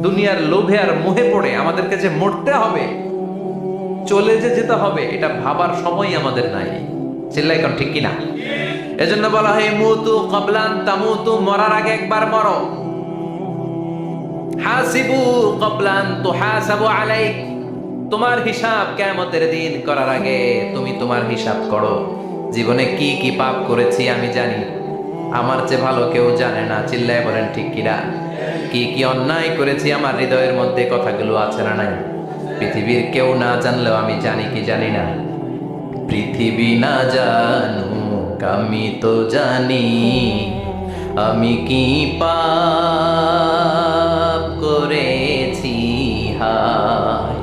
দুনিয়ার লোভে আর মোহে পড়ে আমাদেরকে যে মরতে হবে, চলে যে যেতে হবে, এটা ভাবার সময় আমাদের নাই। চিল্লাই কোন ঠিক কিনা? এজন্য বলা হয় মুতু ক্বাবলান তামুতু, মরার আগে একবার মরো। হাসিবু ক্বাবলান তুহাসাবু আলাইক, তোমার হিসাব কিয়ামতের দিন করার আগে তুমি তোমার হিসাব করো। জীবনে কি কি পাপ করেছি আমি জানি, আমার চেয়ে ভালো কেউ জানে না। চিল্লায় বলেন ঠিক কিনা? কি কি অন্যায় করেছি আমার হৃদয়ের মধ্যে কথাগুলো আছে না নাই? পৃথিবীর কেউ না জানলেও আমি জানি কি জানি না? পৃথিবী না জানুক আমি তো জানি, আমি কি পাপ করেছি হায়।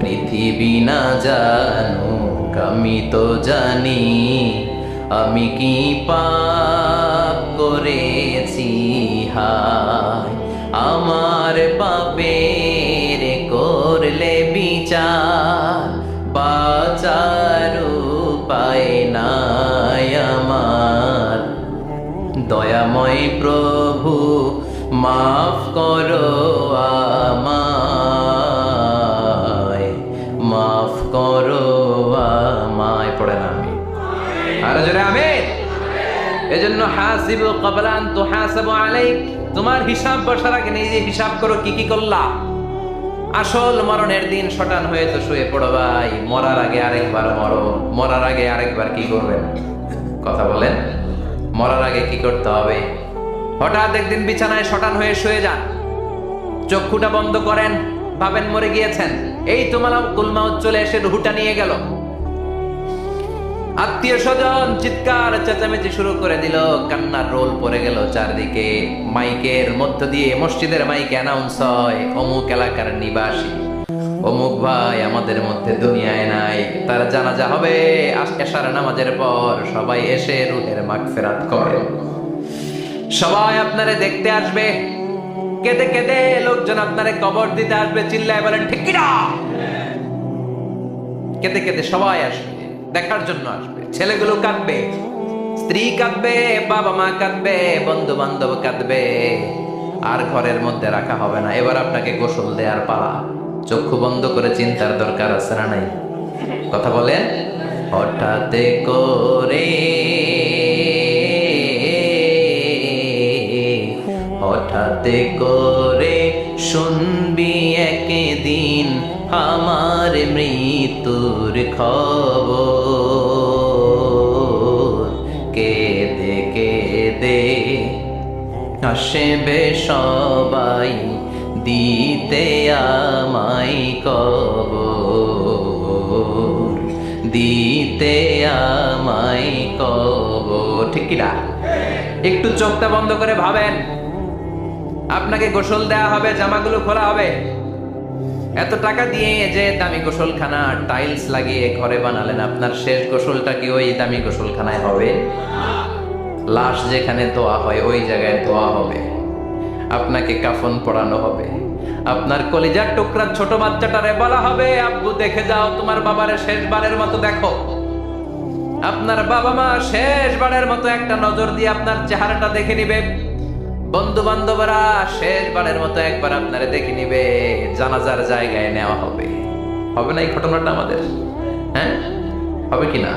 পৃথিবী না জানুক আমি তো জানি, আমি কি পাপ করেছি হায়। আমার পাপের করলে বিচার, বাঁচার উপায় নাই আমার। দয়াময় প্রভু মাফ করো আমায়, মাফ করো আমায়। পড়ে না আমি আর জোরে আমিন। এজন্য হাসিবু ক্বাবলা আন তুহাসাবু আলাইক, তোমার হিসাব বসার আগে নিজে হিসাব করো কি কি করলা। আসল মরণের দিন শটান হয়ে তো শুয়ে পড়ো ভাই, মরার আগে আরেকবার মরো। মরার আগে আরেকবার কি করবেন? কথা বলেন, মরার আগে কি করতে হবে? হঠাৎ একদিন বিছানায় শটান হয়ে শুয়ে যান, চক্ষুটা বন্ধ করেন, ভাবেন মরে গিয়েছেন। এই তোমার কুলমাউত চলে এসে রুহুটা নিয়ে গেল। আত্মীয় স্বজন চিৎকার চেঁচামেচি শুরু করে দিল, কান্নার রোল পড়ে গেল চারদিকে। মাইকের মধ্য দিয়ে, মসজিদের মাইকে অ্যানাউন্স হয়, অমুক এলাকার নিবাসী অমুক ভাই আমাদের মধ্যে দুনিয়ায় নাই, তার জানাজা হবে এশার নামাজের পর। সবাই এসে রুহের মাগফিরাত করে। সবাই আপনারে দেখতে আসবে, কেঁদে কেঁদে লোকজন আপনারে কবর দিতে আসবে। চিল্লায় বলেন ঠিক কিনা? কেঁদে কেঁদে সবাই আসবে, দেখার জন্য আসবে। ছেলেগুলো কাঁদবে, স্ত্রী কাঁদবে, বাবা মা কাঁদবে, বন্ধু বান্ধব কাঁদবে। আর ঘরের মধ্যে রাখা হবে না। এবার আপনাকে গোসল দেওয়ার পালা। চক্ষু বন্ধ করে চিন্তার দরকার আছে না নাই? কথা বলেন। হঠাৎ করে, হঠাৎ করে শুনবি একদিন আমার মৃত্যুর খবর। কেঁদে কেঁদে আসবে সবাই দিতে আমায় কবর, দিতে আমায় কবর। ঠিক কিনা? একটু চোখটা বন্ধ করে ভাবেন, আপনাকে গোসল দেয়া হবে, জামাগুলো খোলা হবে। এত টাকা দিয়ে যে দামি গোসলখানা টাইলস লাগিয়ে ঘরে বানালেন, আপনার শেষ গোসলটা কি ওই দামি গোসলখানায় হবে? লাশ যেখানে ধোয়া হয় ওই জায়গায় ধোয়া হবে। আপনাকে কাফন পরানো হবে। আপনার কলিজার টুকরা ছোট বাচ্চাটারে বলা হবে, আব্বু দেখে যাও তোমার বাবারে শেষবারের মতো দেখো। আপনার বাবা মা শেষবারের মতো একটা নজর দিয়ে আপনার চেহারাটা দেখে নিবে। বন্ধু বান্ধবরা শেষবারের মতো একবার আপনারে দেখে নিবে। জানাজার জায়গায় নেওয়া হবে। হবে না এই ঘটনাটা আমাদের? হ্যাঁ, হবে কি না?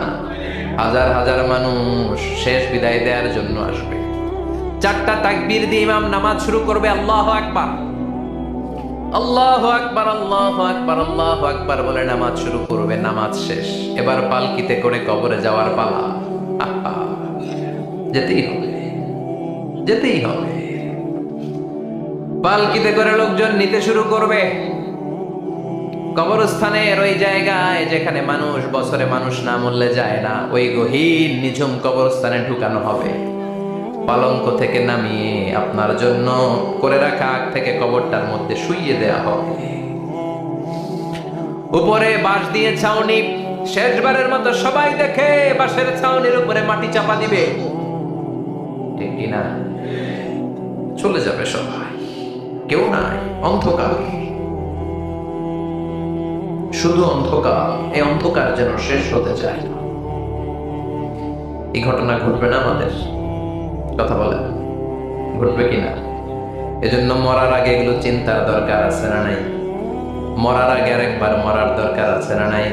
হাজার হাজার মানুষ শেষ বিদায় দেওয়ার জন্য আসবে। চারটা তাকবীর দিয়ে ইমাম নামাজ শুরু করবে। আল্লাহু আকবার, আল্লাহু আকবার, আল্লাহু আকবার, আল্লাহু আকবার বলে নামাজ শুরু করবে। নামাজ শেষ। এবার পালকিতে করে কবরে যাওয়ার পালা। যেতেই হবে, যেতেই হবে। পালকিতে করে লোকজন নিতে শুরু করবে। কবরস্থানের ওই জায়গায় যেখানে মানুষ বছরে মানুষ না মরলে যায় না, ওই গহীন নিঝুম কবরস্থানে ঢুকানো হবে। পালঙ্ক থেকে নামিয়ে আপনার জন্য করে রাখা আগ থেকে কবরটার মধ্যে শুইয়ে দেয়া হবে। উপরে বাঁশ দিয়ে ছাউনি, শেষবারের মতো সবাই দেখে বাঁশের ছাউনির উপরে মাটি চাপা দিবে। ঠিক কিনা? চলে যাবে সবাই, কেউ নাই, অন্ধকার, শুধু অন্ধকার। এই অন্ধকার যেন শেষ হতে চায় না। এই ঘটনা ঘটবে না আমাদের? কথা বলেন, ঘটবে কিনা? এজন্য মরার আগে এগুলো চিন্তার দরকার আছে না নাই? মরার আগে আরেকবার মরার দরকার আছে না নাই?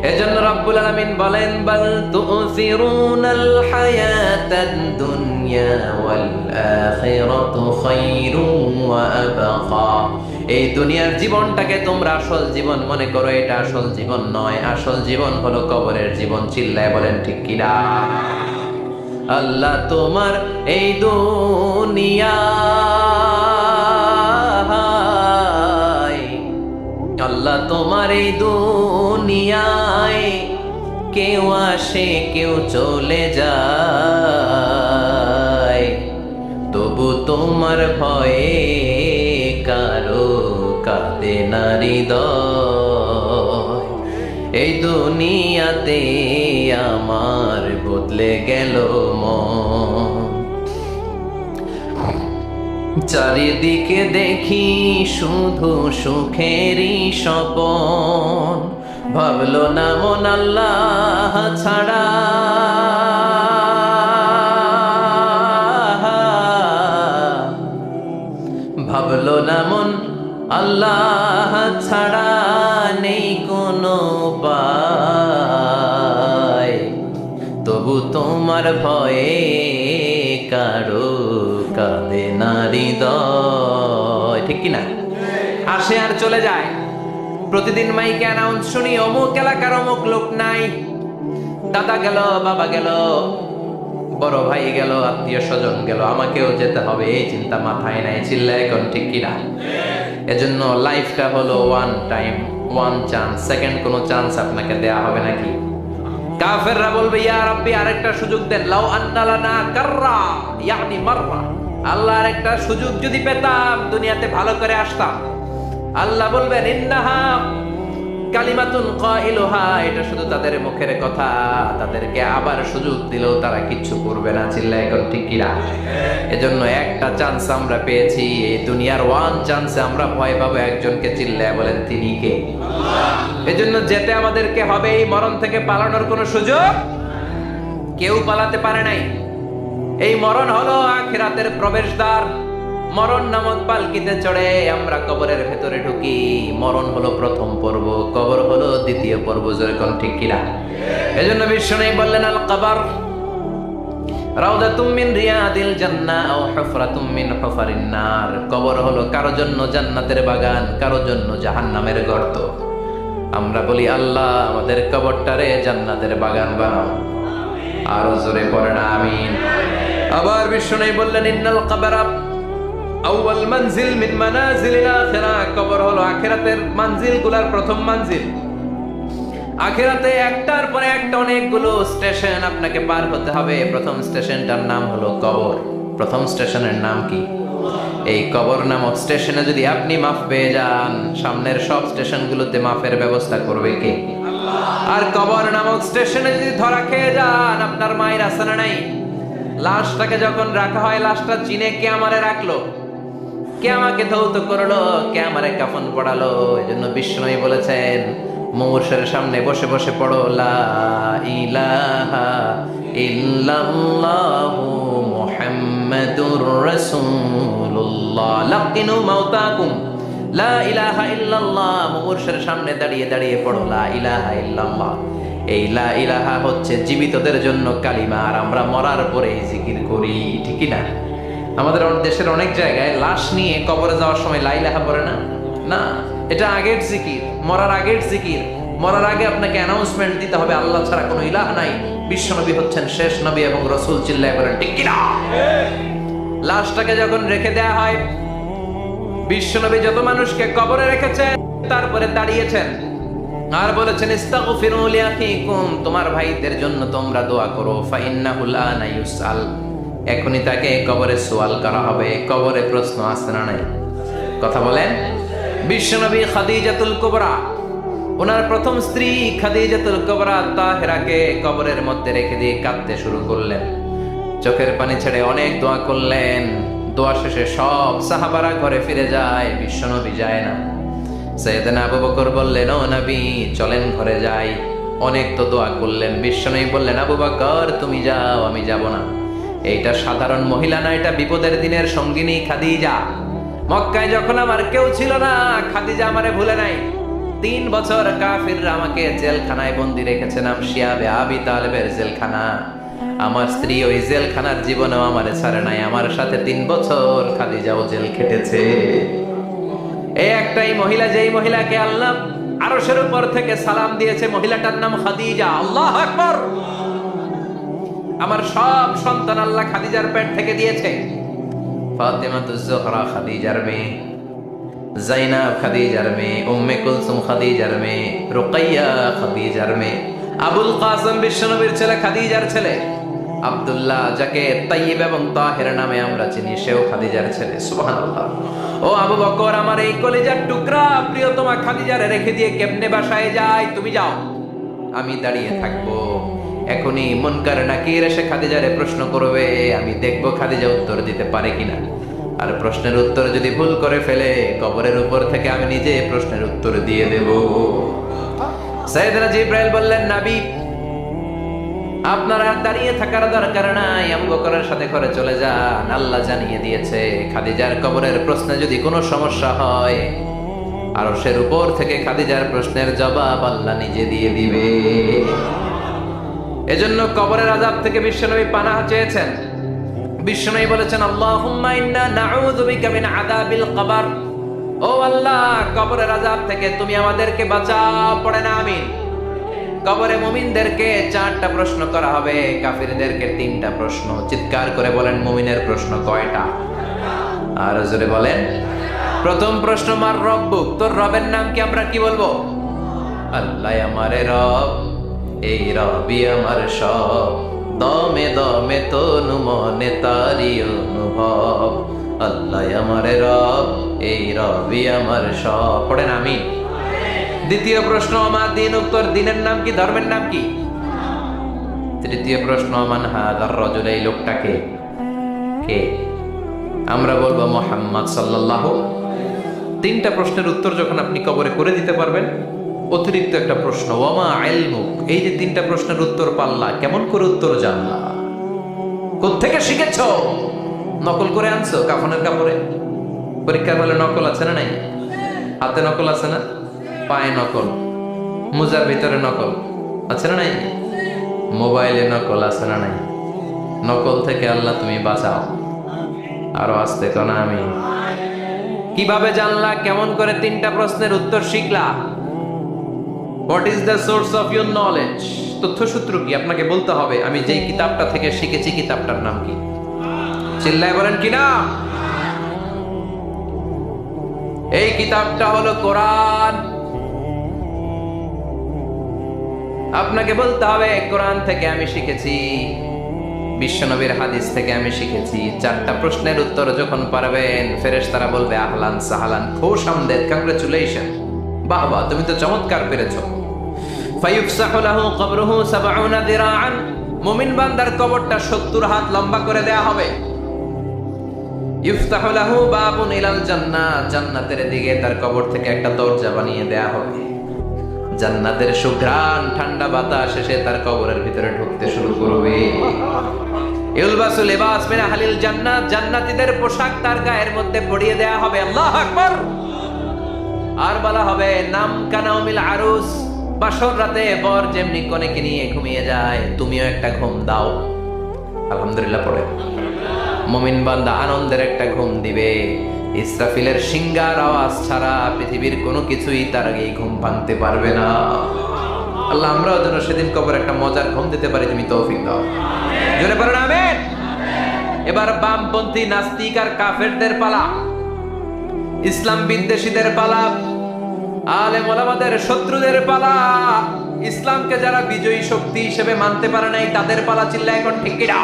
এজন্য রব্বুল আলামিন বলেন, বাল তুসিরুনাল হায়াতাদ দুনিয়া ওয়াল আখিরাতু খায়রুন ওয়া আবকা। এই দুনিয়ার জীবনটাকে তোমরা আসল জীবন মনে করো, এটা আসল জীবন নয়। আসল জীবন হলো কবরের জীবন। চিল্লায় বলেন ঠিক কিনা? আল্লাহ তোমার এই দুনিয়া, আল্লাহ তোমার এই দুনিয়ায় কেউ আসে কেউ চলে যায়, তবু তোমার ভয়ে কারো কাঁদে না হৃদয়। এই দুনিয়াতে আমার বদলে গেল মন, চারিদিকে দেখি শুধু সুখেরই স্বপন। ভাবলো না মন আল্লাহ ছাড়া, ভাবলো না মন আল্লাহ ছাড়া নেই কোনো উপায়, তবু তোমার ভয়ে কারো কাঁদে না হৃদয়। ঠিক কিনা? আসে আর চলে যায়। প্রতিদিন মাইকে অ্যানাউন্স শুনি, অমুক এলাকার অমুক লোক নাই, দাদা গেল, বাবা গেল, বড় ভাই গেল, আত্মীয় স্বজন গেল, আমাকেও যেতে হবে, এই চিন্তা মাথায় নাই। চিল্লায় এখন ঠিক কিনা? এজন্য লাইফটা হলো one time, one chance. Second কোনো চান্স আপনাকে দেয়া হবে নাকি? কাফেররা বলবে, ইয়া রাব্বি আরেকটা সুযোগ দেন, লাউ আন্না লানা কাররা ইয়ানি মাররা। আল্লাহ আরেকটা সুযোগ যদি পেতাম, দুনিয়াতে ভালো করে আসতাম। আল্লাহ বলবেন, ইন্নাহা কালিমাতুন কাইলুহা, এটা শুধু তাদের মুখের কথা, তাদেরকে আবার সুযোগ দিলেও তারা কিচ্ছু করবে না। চিল্লায় এখন ঠিক কিনা? এজন্য একটা চান্স আমরা পেয়েছি, এই দুনিয়ার ওয়ান চান্সে আমরা ভয় পাবো একজনকে। চিল্লায় বলেন তিনি কে? এজন্য যেতে আমাদেরকে হবে। এই মরণ থেকে পালানোর কোনো সুযোগ কেউ পালাতে পারে নাই। এই মরণ হলো আখিরাতের প্রবেশদ্বার। মরণ নামক পালকিতে চড়ে আমরা কবরের ভেতরে ঢুকি। মরণ হলো প্রথম পর্ব, কবর হলো দ্বিতীয় পর্ব। যেরকম ঠিক কিনা? এজন্য বিশ্বনবী বললেন, আল কবর রাউদাতুম মিন রিয়াদিল জান্নাহ আও হুফরাতুম মিন হুফারিন নার। কবর হলো কারো জন্য জান্নাতের বাগান, কারো জন্য জাহান্নামের গর্ত। আমরা বলি, আল্লাহ আমাদের কবরটারে জান্নাতের বাগান বানাও। আরো জোরে পড়েন আমিন। আবার বিশ্বনবী বললেন, ইন্নাল কবরা আউয়াল মানজিল মিন মানাজিলিল আখিরাহ। কবর হলো আখিরাতের মানজিলগুলোর প্রথম মানজিল। আখিরাতে একটার পরে একটা অনেকগুলো স্টেশন আপনাকে পার হতে হবে। প্রথম স্টেশনটার নাম হলো কবর। প্রথম স্টেশনের নাম কি? এই কবর নামক স্টেশনে যদি আপনি মাফ পেয়ে যান, সামনের সব স্টেশনগুলোতে মাফের ব্যবস্থা করবে কে? আল্লাহ। আর কবর নামক স্টেশনে যদি ধরা খেয়ে যান, আপনার মায়ের আছে না নাই? লাশটাকে যখন রাখা হয়, লাশটা চিনে কে আমারে রাখলো, কে আমাকে ধৌত করলো, কে আমারে কাফন পড়ালো। এজন্য বিষ্ণুই বলেছেন, মুমূর্ষের সামনে বসে বসে পড়ো, লা ইলাহা ইল্লাল্লাহু মুহাম্মাদুর রাসূলুল্লাহ। লাকিনু মাউতাকুম লা ইলাহা ইল্লাল্লাহ। মুমূর্ষের সামনে দাঁড়িয়ে দাঁড়িয়ে পড়ো, লা ইলাহা ইল্লাল্লাহ। এই লা ইলাহা হচ্ছে জীবিতদের জন্য কালিমা, আর আমরা মরার পরে এই জিকির করি। ঠিক না? আমাদের দেশের অনেক জায়গায় লাশ নিয়ে কবরে যাওয়ার সময় লা ইলাহা পড়ে না। না, এটা আগের জিকির, মরার আগের জিকির। মরার আগে আপনাকে অ্যানাউন্সমেন্ট দিতে হবে, আল্লাহ ছাড়া কোনো ইলাহ নাই, বিশ্বনবী হচ্ছেন শেষ নবী এবং রাসূল। চিল্লায় বলেন ঠিক কিনা? লাশটাকে যখন রেখে দেয়া হয়, বিশ্বনবী যত মানুষকে কবরে রেখেছেন, তারপরে দাঁড়িয়েছেন আর বলেছেন, ইস্তাগফিরু লিআখিকুম, তোমার ভাইদের জন্য তোমরা দোয়া করো। ফাইন্নাহু লানা ইউসাল, এখনই তাকে কবরে সওয়াল করা হবে। কবরে প্রশ্ন আছে না নাই? কথা বলেন। বিশ্বনবী খাদিজাতুল কুবরা, ওনার প্রথম স্ত্রী খাদিজাতুল কুবরা তাহেরাকে কবরের মধ্যে রেখে দিয়ে কাঁদতে শুরু করলেন। চোখের পানি ছেড়ে অনেক দোয়া করলেন। দোয়া শেষে সব সাহাবারা ঘরে ফিরে যায়, বিশ্বনবী যায় না। সাইয়েদনা আবু বকর বললেন, ও নবী চলেন ঘরে যাই। অনেক তো দোয়া করলেন। বিশ্বনবী বললেন, আবু বকর তুমি যাও, আমি যাব না। এইটা সাধারণ মহিলা না, এটা বিপদের দিনের সঙ্গিনী খাদিজা। মক্কায় যখন আমার কেউ ছিল না, খাদিজা আমারে ভুলে নাই। 3 বছর কাফিররা আমাকে জেলখানায় বন্দি রেখেছে, নাম শিয়াবে আবি তালেবের জেলখানা। আমার স্ত্রী ওই জেলখানার জীবনেও আমারে ছাড়ে নাই, আমার সাথে 3 বছর খাদিজাও জেল খেটেছে। এই একটাই মহিলা, যেই মহিলাকে আল্লাহ আরশের উপর থেকে সালাম দিয়েছে, মহিলাটার নাম খাদিজা। আল্লাহু আকবার। আমার সব সন্তান আল্লাহ খাদিজার পেট থেকে দিয়েছে। ফাতেমাতুজ জোহরা খাদিজার মেয়ে, জাইনাব খাদিজার মেয়ে, উম্মে কুলসুম খাদিজার মেয়ে, রুকাইয়া খাদিজার মেয়ে, আবুল কাসেম বিশ্বনবীর ছেলে খাদিজার ছেলে, আব্দুল্লাহ যাকে তাইয়্যিব এবং তাহের নামে আমরা চিনি, সেও খাদিজার ছেলে। সুবহানাল্লাহ। ও আবু বকর, আমার এই কলিজার টুকরা প্রিয়তমা খাদিজারে রেখে দিয়ে কেমনে বাসায় যায়? তুমি যাও, আমি দাঁড়িয়ে থাকবো। এখনই মুনকার নাকির এসে খাদিজারে প্রশ্ন করবে, আমি দেখবো খাদিজা উত্তর দিতে পারে কিনা। আর প্রশ্নের উত্তর যদি ভুল করে ফেলে, কবরের উপর থেকে আমি নিজে প্রশ্নের উত্তর দিয়ে দেব। সাইয়েদনা জিবরাইল বললেন, নবী আপনারা দাঁড়িয়ে থাকার দরকার নাই, আবু বকরের সাথে করে চলে যান। আল্লাহ জানিয়ে দিয়েছে, খাদিজার কবরের প্রশ্নে যদি কোনো সমস্যা হয়, আরশের উপর থেকে খাদিজার প্রশ্নের জবাব আল্লাহ নিজে দিয়ে দিবে। এজন্য কবরের আযাব থেকে বিশ্বনবী পানাহ চেয়েছেন। বিশ্বনবী বলেছেন, আল্লাহুম্মা ইন্না নাউযু বিকা মিন আযাবিল কবর। ও আল্লাহ, কবরের আযাব থেকে তুমি আমাদেরকে বাঁচাও। পড়েন আমিন। কবরে মুমিনদেরকে 4টা প্রশ্ন করা হবে, কাফিরদেরকে 3টা প্রশ্ন। চিৎকার করে বলেন, মুমিনের প্রশ্ন কয়টা? আর জোরে বলেন। প্রথম প্রশ্ন, মার রব্বুক, তোর রবের নাম কি? আমরা কি বলবো? আল্লাহ আমারে রব, এই রবি আমার সব, দমে দমে তনু মনে তারি অনুভব। আল্লাহ আমারে রব, এই রবি আমার সব। পড়েন আমিন। দ্বিতীয় প্রশ্ন, আমার দিন, উত্তর দিনের নাম কি? ধর্মের নাম কি? তৃতীয় প্রশ্ন, মান হাদার রাজুল, এই লোকটাকে কে? আমরা বলবো মুহাম্মদ সাল্লাল্লাহু। 3টা প্রশ্নের উত্তর যখন আপনি কবরে করে দিতে পারবেন, অতিরিক্ত একটা প্রশ্ন, ওয়ামা ইলমুক, এই যে 3টা প্রশ্নের উত্তর পাল্লা, কেমন করে উত্তর জানলা? কোত্থেকে শিখেছো? নকল করে আনছো কাফনের কাপড়ে? পরীক্ষার হলে নকল আছে না নাই? হাতে নকল আছে না? পায়ে নকল, মোজার ভিতরে নকল আছে না নাই? মোবাইলে নকল আছে না নাই? নকল থেকে আল্লাহ তুমি বাঁচাও। আরো আসতে কোন আমি। কিভাবে জানলা? কেমন করে 3টা প্রশ্নের উত্তর শিখলা? What is the source of your knowledge? তথ্যসূত্র কি? আপনাকে বলতে হবে, আমি যেই কিতাবটা থেকে শিখেছি, কিতাবটার নাম কি? চিল্লায় বলেন কি না? এই কিতাবটা হলো কোরআন। আপনাকে বলতে হবে, কোরআন থেকে আমি শিখেছি, বিশ্বনবীর হাদিস থেকে আমি শিখেছি। 4টা প্রশ্নের উত্তর যখন পারবেন, ফেরেশতারা বলবে, আহলান সাহালান, খুশ আমদেদ, কংগ্রাচুলেশন, বাহ বাহ, তুমি তো চমৎকার পেরেছো। ফায়ুফসাহু লাহু কবরুহু 70 দিরাআন, মুমিন বান্দার কবরটা 70 হাত লম্বা করে দেয়া হবে। ইফতাহু লাহু বাবুন ইলাল জান্নাহ, জান্নাতের দিকে তার কবর থেকে একটা দরজা বানিয়ে দেয়া হবে। জান্নাতের সুঘ্রাণ, ঠান্ডা বাতাস এসে তার কবরের ভিতরে ঢুকতে শুরু করবে। ইউলবাসু লিবাস মিন আহলিল জান্নাত, জান্নাতীদের পোশাক তার গায়ের মধ্যে পরিয়ে দেয়া হবে। আল্লাহু আকবার। আর বলা হবে, নাম কানাউমিল আরুস, বাসর রাতে বর যেমনি কনেকে নিয়ে ঘুমিয়ে যায়, তুমিও একটা ঘুম দাও। আলহামদুলিল্লাহ পড়ে মুমিন বান্দা আনন্দের একটা ঘুম দিবে। ইসরাফিলের সিংগার আওয়াজ ছাড়া পৃথিবীর কোনো কিছুই তার আগে ঘুম ভাঙতে পারবে না। আল্লাহ আমরাও যেন সেদিন কবর একটা মজার ঘুম দিতে পারি, তুমি তৌফিক দাও। জোরে পড়েন আমিন। এবার বামপন্থী নাস্তিক আর কাফেরদের পালা, ইসলাম বিদ্বেষীদের পালা, আলেম ওলামাদের শত্রুদের পালা, ইসলামকে যারা বিজয়ী শক্তি হিসেবে মানতে পারে নাই তাদের পালা। চিল্লা এখন ঠিক কিনা?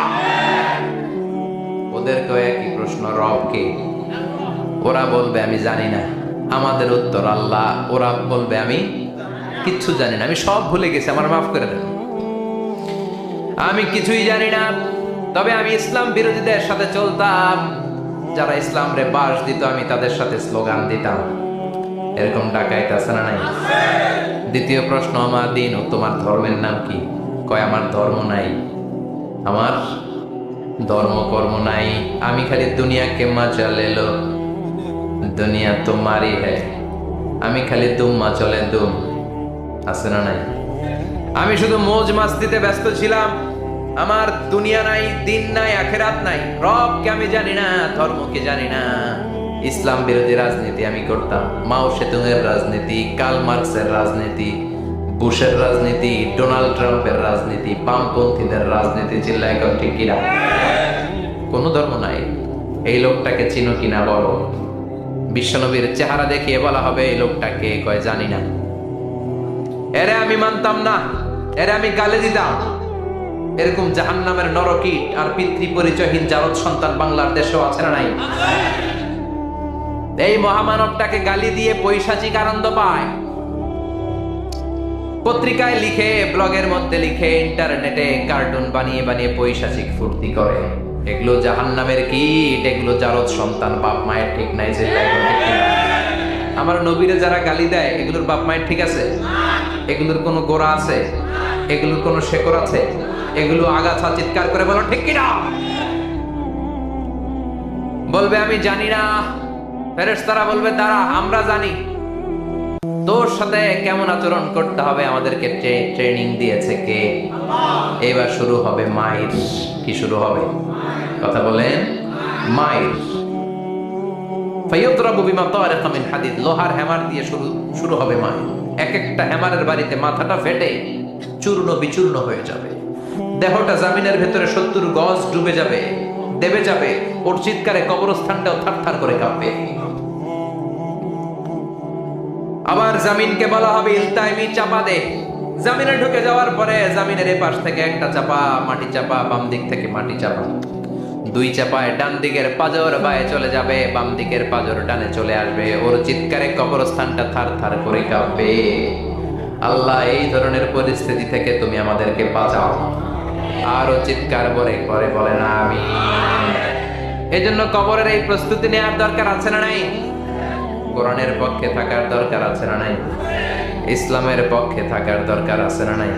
ওদেরকেও একই প্রশ্ন, রব কে? ওরা বলবে আমি জানি না। আমাদের উত্তর আল্লাহ। ওরা বলবে আমি কিচ্ছু জানি না, আমি সব ভুলে গেছি, আমার মাফ করে দেন, আমি কিছুই জানি না। তবে আমি ইসলাম বিরোধীদের সাথে চলতাম, যারা ইসলাম রে বাস দিত আমি তাদের সাথে স্লোগান দিতাম। এরকম ডাকাইত আছে না নাই? দ্বিতীয় প্রশ্ন, আমার দিন, ও তোমার ধর্মের নাম কি? কয় আমার ধর্ম নাই, আমার ধর্ম কর্ম নাই, আমি খালি দুনিয়াকে মজা লেলো। দুনিয়া তোমারই হ্যায়, আমি খালি দুম্মা চলে দুম, আছে না নাই? আমি শুধু মৌজ মাস্তিতে ব্যস্ত ছিলাম, আমার দুনিয়া নাই, দিন নাই, আখেরাত নাই, রবকে আমি জানি না, ধর্মকে জানি না। ইসলাম বিরোধী রাজনীতি আমি করতাম, মাও সেতুংয়ের রাজনীতি, কার্ল মার্কসের রাজনীতি, বুশের রাজনীতি, ডোনাল্ড ট্রাম্পের রাজনীতি, বামপন্থীদের রাজনীতি। চিল্লায় এখন ঠিক কিনা? কোনো ধর্ম নাই। এই লোকটাকে চিনো কিনা বলো। বিশ্বনবীর চেহারা দেখিয়ে বলা হবে এই লোকটাকে, কয় জানি না। এরে আমি মানতাম না, এরে আমি গালে দিতাম। এরকম জাহান্নামের নরকীট আর পিতৃ পরিচয়হীন জারদ সন্তান বাংলার দেশেও আছে না নাই? এই মহামানবটাকে গালি দিয়ে পৈশাচিক আনন্দ পায়। পত্রিকায় লিখে, ব্লগের মধ্যে লিখে, ইন্টারনেটে কার্টুন বানিয়ে বানিয়ে পৈশাচিক ফুর্তি করে। এগুলো জাহান্নামের কীট, এগুলো জারদ সন্তান, বাপ মায়ের ঠিক নাই। যে আমার নবীরে যারা গালি দেয়, এগুলোর বাপ মায়ের ঠিক আছে? এগুলোর কোনো গোড়া আছে? এগুলোর কোনো শেকড় আছে? এগুলো আগাছা চিৎকার করে বলো ঠিক কিনা? বলবে আমি জানি না, ফেরেশতারা বলবে দাঁড়া আমরা জানি। তোর সাথে কেমন আচরণ করতে হবে আমাদেরকে ট্রেনিং দিয়েছে কে? এবার শুরু হবে মাইর। কি শুরু হবে? কথা বলেন, মাইর। ফায়ুদরাবু বিমা তারিকা মিন হাদিদ, লোহার হ্যামার দিয়ে শুরু হবে মাইর। এক একটা হ্যামারের বাড়িতে মাথাটা ফেটে চূর্ণ বিচূর্ণ হয়ে যাবে, দেহটা জামিনের ভেতরে 70 গজ ডুবে যাবে, দেবে যাবে। ওর চিৎকারে কবরস্থানটাও থারথার করে কাঁপবে। আবার জামিনকে বলা হবে ইলতাইমি, চাপা দে। জামিনে ঢুকে যাওয়ার পরে জামিনের এপাশ থেকে একটা চাপা, মাটি চাপা, বাম দিক থেকে মাটি চাপা। 2 চাপায় ডান দিকের পাজর বায়ে চলে যাবে, বাম দিকের পাজর ডানে চলে আসবে। ওর চিৎকারে কবরস্থানটা থারথার করে কাঁপবে। আল্লাহ, এই ধরনের পরিস্থিতি থেকে তুমি আমাদেরকে বাঁচাও। আরো চিৎকার করে করে বলে না আমি। এজন্য কবরের এই প্রস্তুতি নেওয়ার দরকার আছে না নাই? কোরআনের পক্ষে থাকার দরকার আছে না নাই? ইসলামের পক্ষে থাকার দরকার আছে না নাই?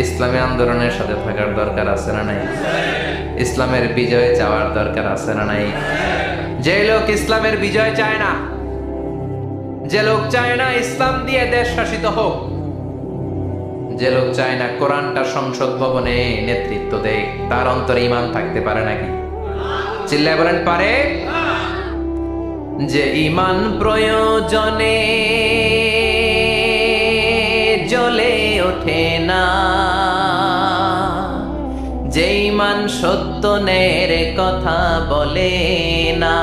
ইসলামী আন্দোলনের সাথে থাকার দরকার আছে না নাই? ইসলামের বিজয় চাওয়ার দরকার আছে না নাই? যে লোক ইসলামের বিজয় চায় না, যে লোক চায় না ইসলাম দিয়ে দেশ শাসিত হোক, যে লোক চায় না কোরআনটা সংসদ ভবনে নেতৃত্ব দেয়, তার অন্তরে ঈমান থাকতে পারে নাকি? চিল্লায় বলেন পারে? যে ঈমান প্রয়োজনে জ্বলে ওঠে না, যে ঈমান সত্য ন্যায়ের কথা বলে না,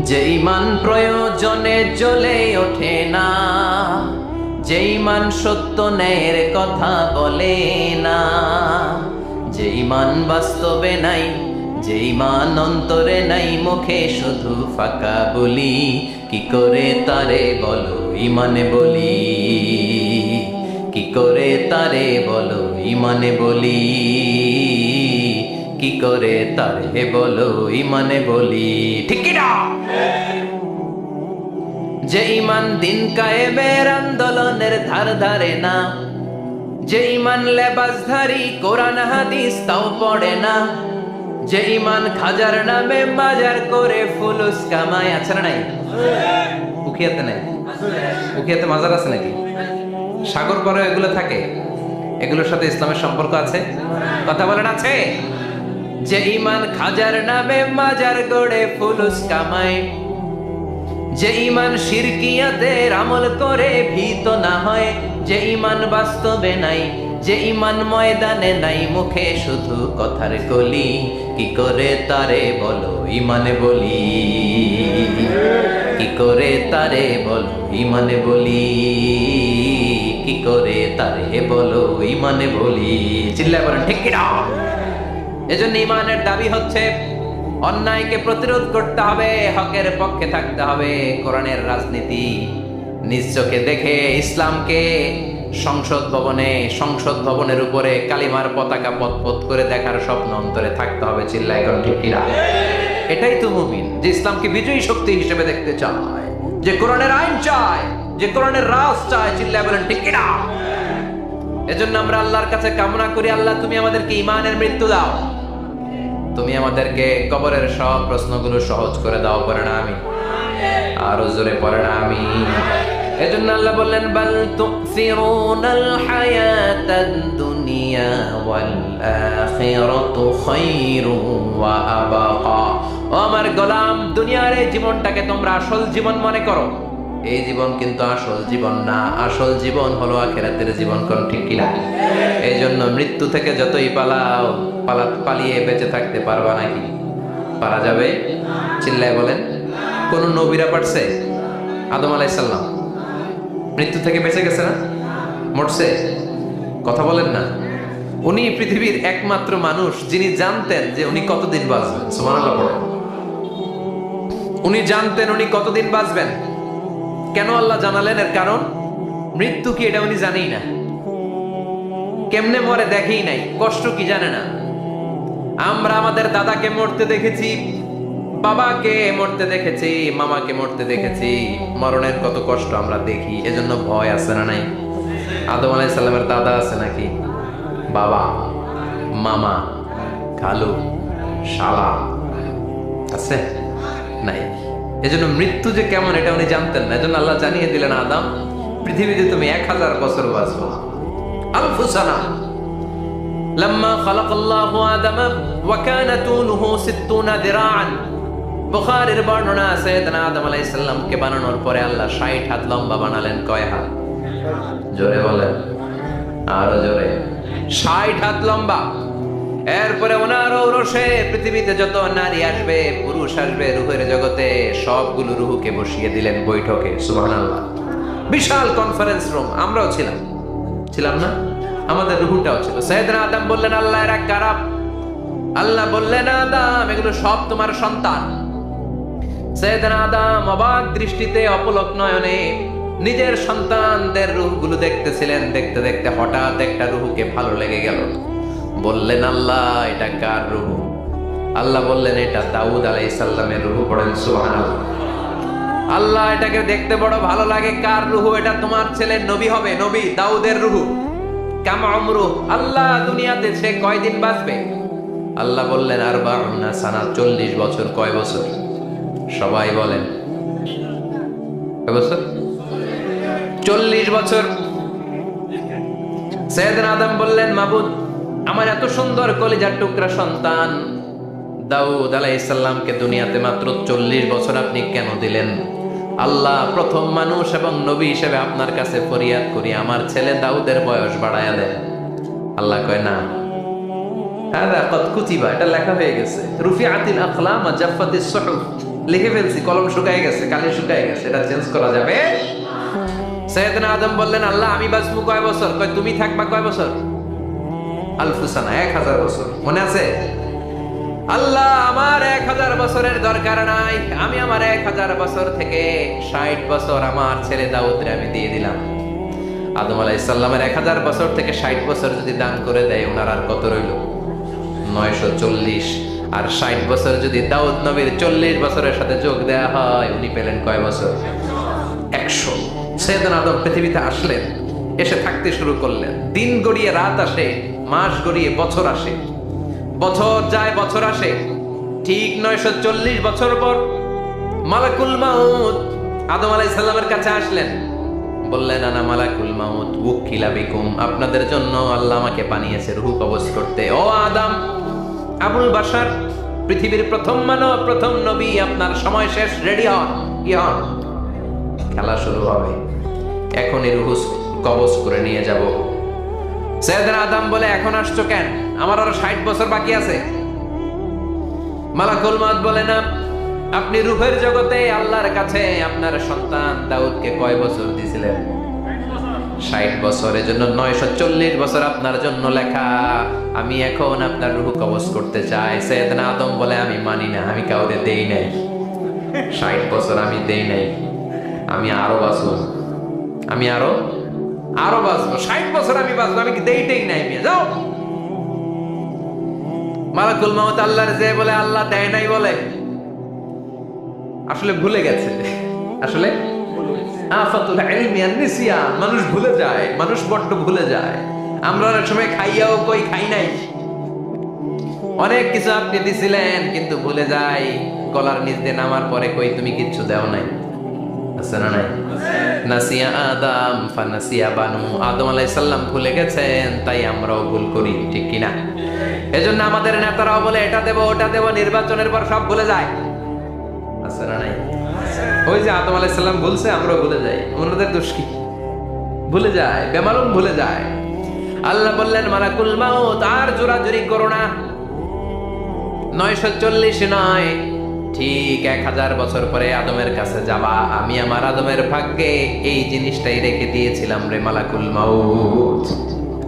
যে ঈমান প্রয়োজনে জ্বলে ওঠে না, যে ঈমান সত্য ন্যায়ের কথা বলে না, যে ঈমান বাস্তবে নাই, যে ঈমান অন্তরে নাই, মুখে শুধু ফাঁকা বলি, কি করে তারে বলো ঈমানে বলি, কি করে তারে বলো ঈমানে বলি, কি করে তারে বলো ঈমানে বলি। ঠিক কি না? যে ঈমান দিন কায়েমের আন্দোলনের ধার ধারে না, যে ঈমান লেবাসধারী কোরআন হাদিস তাও পড়ে না, যে ঈমান খাজার নামে বাজার করে ফুলুস কামায়। আছে না নাই? উখিয়াতে নাই? উখিয়াতে মাজার আছে নাকি? সাগর পরে এগুলো থাকে, এগুলোর সাথে ইসলামের সম্পর্ক আছে? কথা বলেন আছে? যে ঈমান খাজার নামে মাজার গড়ে ফুলুস কামায়, যে ঈমান শিরকিয়াতের আমল করে ভীত না হয়, যে ঈমান বাস্তবে নাই, যে ঈমান ময়দানে নাই, মুখে শুধু কথার কলি, কি করে তারে বলো ঈমানে বলি, কি করে তারে বলো ঈমানে বলি, কি করে তারে বলো ঈমানে বলি। চিল্লায় বলেন ঠিক কি না? এজন্য ঈমানের দাবি হচ্ছে অন্যায়কে প্রতিরোধ করতে হবে, হকের পক্ষে থাকতে হবে। কোরআনের রাজনীতি নিজ চোখে দেখে ইসলামকে সংসদ ভবনের উপরে কালিমার পতাকা পতপত করে দেখার স্বপ্ন অন্তরে থাকতে হবে। চিল্লায় এখন ঠিক কিনা? এটাই তো মুমিন, যে ইসলামকে বিজয়ী শক্তি হিসেবে দেখতে চায়, যে কোরআনের আইন চায়, যে কোরআনের রাজ চায়। চিল্লায় বলেন ঠিক কিনা? এজন্য আমরা আল্লাহর কাছে কামনা করি, আল্লাহ তুমি আমাদেরকে ঈমানের মৃত্যু দাও। তুমি আমাদেরকে কবরের সব প্রশ্নগুলো সহজ করে দাও, পড়ে না আমি আরো জোরে পড়ে না আমি। এজন্য আল্লাহ বললেন বাল তুসিরুনাল হায়াতাদ দুনিয়া ওয়াল আখিরাতু খায়রুন ওয়া আবাকা। ও আমার গোলাম, দুনিয়ার এই জীবনটাকে তোমরা আসল জীবন মনে করো, এই জীবন কিন্তু আসল জীবন না। আসল জীবন হলো আখিরাতের জীবন। কোন ঠিক কিনা? এই জন্য মৃত্যু থেকে যতই পালাও, পালিয়ে বেঁচে থাকতে পারবা নাকি? পারা যাবে? চিল্লায় বলেন। কোন নবীরা পারছে? আদম আলাইহিস সালাম মৃত্যু থেকে বেঁচে গেছে না? মরছে? কথা বলেন না। উনি পৃথিবীর একমাত্র মানুষ যিনি জানতেন যে উনি কতদিন বাঁচবেন। সুবহানাল্লাহ পড়েন। উনি জানতেন উনি কতদিন বাঁচবেন। কেন আল্লাহ জানালেন? এর কারণ মৃত্যু কি এটা উনি জানেই না, কেমনে মরে দেখেই নাই, কষ্ট কি জানে না। আমরা আমাদের দাদাকে মরতে দেখেছি, বাবাকে মরতে দেখেছি, মামাকে মরতে দেখেছি, মরণের কত কষ্ট আমরা দেখি, এজন্য ভয় আছে না নাই? আদম আলাইহিস সালামের দাদা আছে নাকি? বাবা, মামা, খালু, শালা আছে নাই? এজন্য মৃত্যু যে কেমন এটা উনি জানতেন না। এজন্য আল্লাহ জানিয়ে দিলেন, আদম পৃথিবীতে তুমি 1000 বছর বাঁচবো। আলফু সানা। লাম্মা খালাকাল্লাহু আদামা ওয়া কানা তুলুহু 60 দিরাআন। বুখারীর বর্ণনা আছে, সাইয়েদনা আদম আলাইহিস সালামকে বানানোর পরে আল্লাহ 60 হাত লম্বা বানালেন। কয় হাত? জোরে বলেন, আরো জোরে। 60 হাত লম্বা। এরপরে ওনার ঔরসে পৃথিবীতে যত নারী আসবে, পুরুষ আসবে রূহের জগতে, সবগুলো রূহকে বসিয়ে দিলেন বৈঠকে। সুবহানাল্লাহ। বিশাল কনফারেন্স রুম। আমরাও ছিলাম না? আমাদের রূহটাও ছিল। সাইয়েদনা আদম বললেন, আল্লাহ এরা কারা? আল্লাহ বললেন, আদম এগুলো সব তোমার সন্তান। সাইয়েদনা আদম অবাক দৃষ্টিতে, অপলক নয়নে নিজের সন্তানদের রূহগুলো দেখতেছিলেন। দেখতে দেখতে হঠাৎ একটা রূহকে ভালো লেগে গেল। বললেন, আল্লাহ এটা কার রূহ? আল্লাহ বললেন, এটা দাউদ আলাইহিস সালামের রূহ। পড়েন সুবহানাল্লাহ। আল্লাহ এটাকে দেখতে বড় ভালো লাগে। কার রূহ? এটা তোমার ছেলে নবী হবে, নবী দাউদের রূহ। কাম উমরু, আল্লাহ দুনিয়াতে সে কয়দিন বাঁচবে? আল্লাহ বললেন, 40 সানা, 40 বছর। কয় বছর? সবাই বলেন কয় বছর? 40 বছর। সাইয়েদনা আদম বললেন, মাবুদ আমার এত সুন্দর কলিজার টুকরা সন্তান দাউদ আলাইহিস সালামকে দুনিয়াতে মাত্র 40 বছর আপনি কেন দিলেন? আল্লাহ প্রথম মানুষ এবং নবী হিসেবে আপনার কাছে ফরিয়াদ করি, আমার ছেলে দাউদের বয়স বাড়ায়া দেন। আল্লাহ কয় না, হাদা কদ কুতিবা, এটা লেখা হয়ে গেছে। রুফিআতিল আকলাম ওয়া জাফফাতিস সুহুফ, লিখে ফেলছি, কলম শুকায় গেছে, কালি শুকায় গেছে, এটা চেঞ্জ করা যাবে? সাইয়েদনা আদম বললেন, আল্লাহ আমি বাঁচবো কয় বছর? কয় তুমি থাকবা কয় বছর? আলফু সানা, 1000 বছর। মনে আছে? আল্লাহ আমার 1000 বছরের দরকার নাই, আমি আমার 1000 বছর থেকে 60 বছর আমার ছেলে দাউদরে আমি দিয়ে দিলাম। আদম আলাইহিস সালামের 1000 বছর থেকে 60 বছর যদি দান করে দেয়, ওনার আর কত রইল? 940। আর 60 বছর যদি দাউদ নবীর 40 বছরের সাথে যোগ দেয়া হয়, উনি পেলেন কয় বছর? 100। সাইয়েদনা আদম পৃথিবীতে আসলেন, এসে থাকতে শুরু করলেন। দিন গড়িয়ে রাত আসে, মাস গড়িয়ে বছর আসে, বছর যায় বছর আসে। ঠিক 940 বছর পর মালাকুল মাউত আদম আলাইহিস সালামের কাছে আসলেন। বললেন, আনা মালাকুল মাউত ওয়াক্কিলা বিকুম, আপনাদের জন্য আল্লাহ আমাকে বানিয়েছে রূহ কবজ করতে। ও আদম, আবুল বাশার, পৃথিবীর প্রথম মানব, প্রথম নবী, আপনার সময় শেষ, রেডি হন। কি হন? খেলা শুরু হবে, এখনই রূহ কবজ করে নিয়ে যাব। সাইয়েদনা আদম বলে, এখন আসছো কেন? আমার আরো 60 বছর বাকি আছে। মালাকুল মাউত বলে, না, আপনি রূহের জগতে আল্লাহর কাছে আপনার সন্তান দাউদকে কয় বছর দিয়েছিলেন? 60 বছর। এজন্য 940 বছর আপনার জন্য লেখা। আমি এখন আপনার রূহ কবজ করতে চাই। সাইয়েদনা আদম বলে, আমি মানি না, আমি কাউকে দেই নাই। 60 বছর আমি দেই নাই, আমি আরো বাঁচবো, আমি আরো বাঁচবো, 60 বছর আমি বাঁচবো, আমি দেইতেই নাই। যাও। মালাকুল মাউত আল্লাহর যে বলে, আল্লাহ দেয় নাই বলে। আসলে ভুলে গেছে, আসলে আফাতুল ইলমি আন নিসিয়ান, মানুষ ভুলে যায়, মানুষ বড্ড ভুলে যায়। আমরা অনেক সময় খাইয়াও কই খাই নাই, অনেক কিছু আপনি দিছিলেন, কিন্তু ভুলে যাই গলার নিচ দিয়ে নামার পরে কই তুমি কিচ্ছু দেও নাই। আছে না নাই? নাসিয়া আদম ফানাসিয়া বানু, আদম আলাইহিস সালাম ভুলে গেছেন, তাই আমরাও ভুল করি, ঠিক কি না? এজন্য আমাদের নেতারাও বলে এটা দেব ওটা দেব, নির্বাচনের পর সব ভুলে যায়। আছে না নাই? ওই যে আদম আলাইহিস সালাম ভুলছে, আমরাও ভুলে যাই। ওনাদের দোষ কি? ভুলে যায়, বেমালুম ভুলে যায়। আল্লাহ বললেন মালাকুল মাউত আর জোরাজুরি করো না। 940 নয়, ঠিক 1000 বছর পরে আদমের কাছে যাবা। আমি আমার আদমের ভাগ্যে এই জিনিসটাই রেখে দিয়েছিলাম রে মালাকুল মাউত।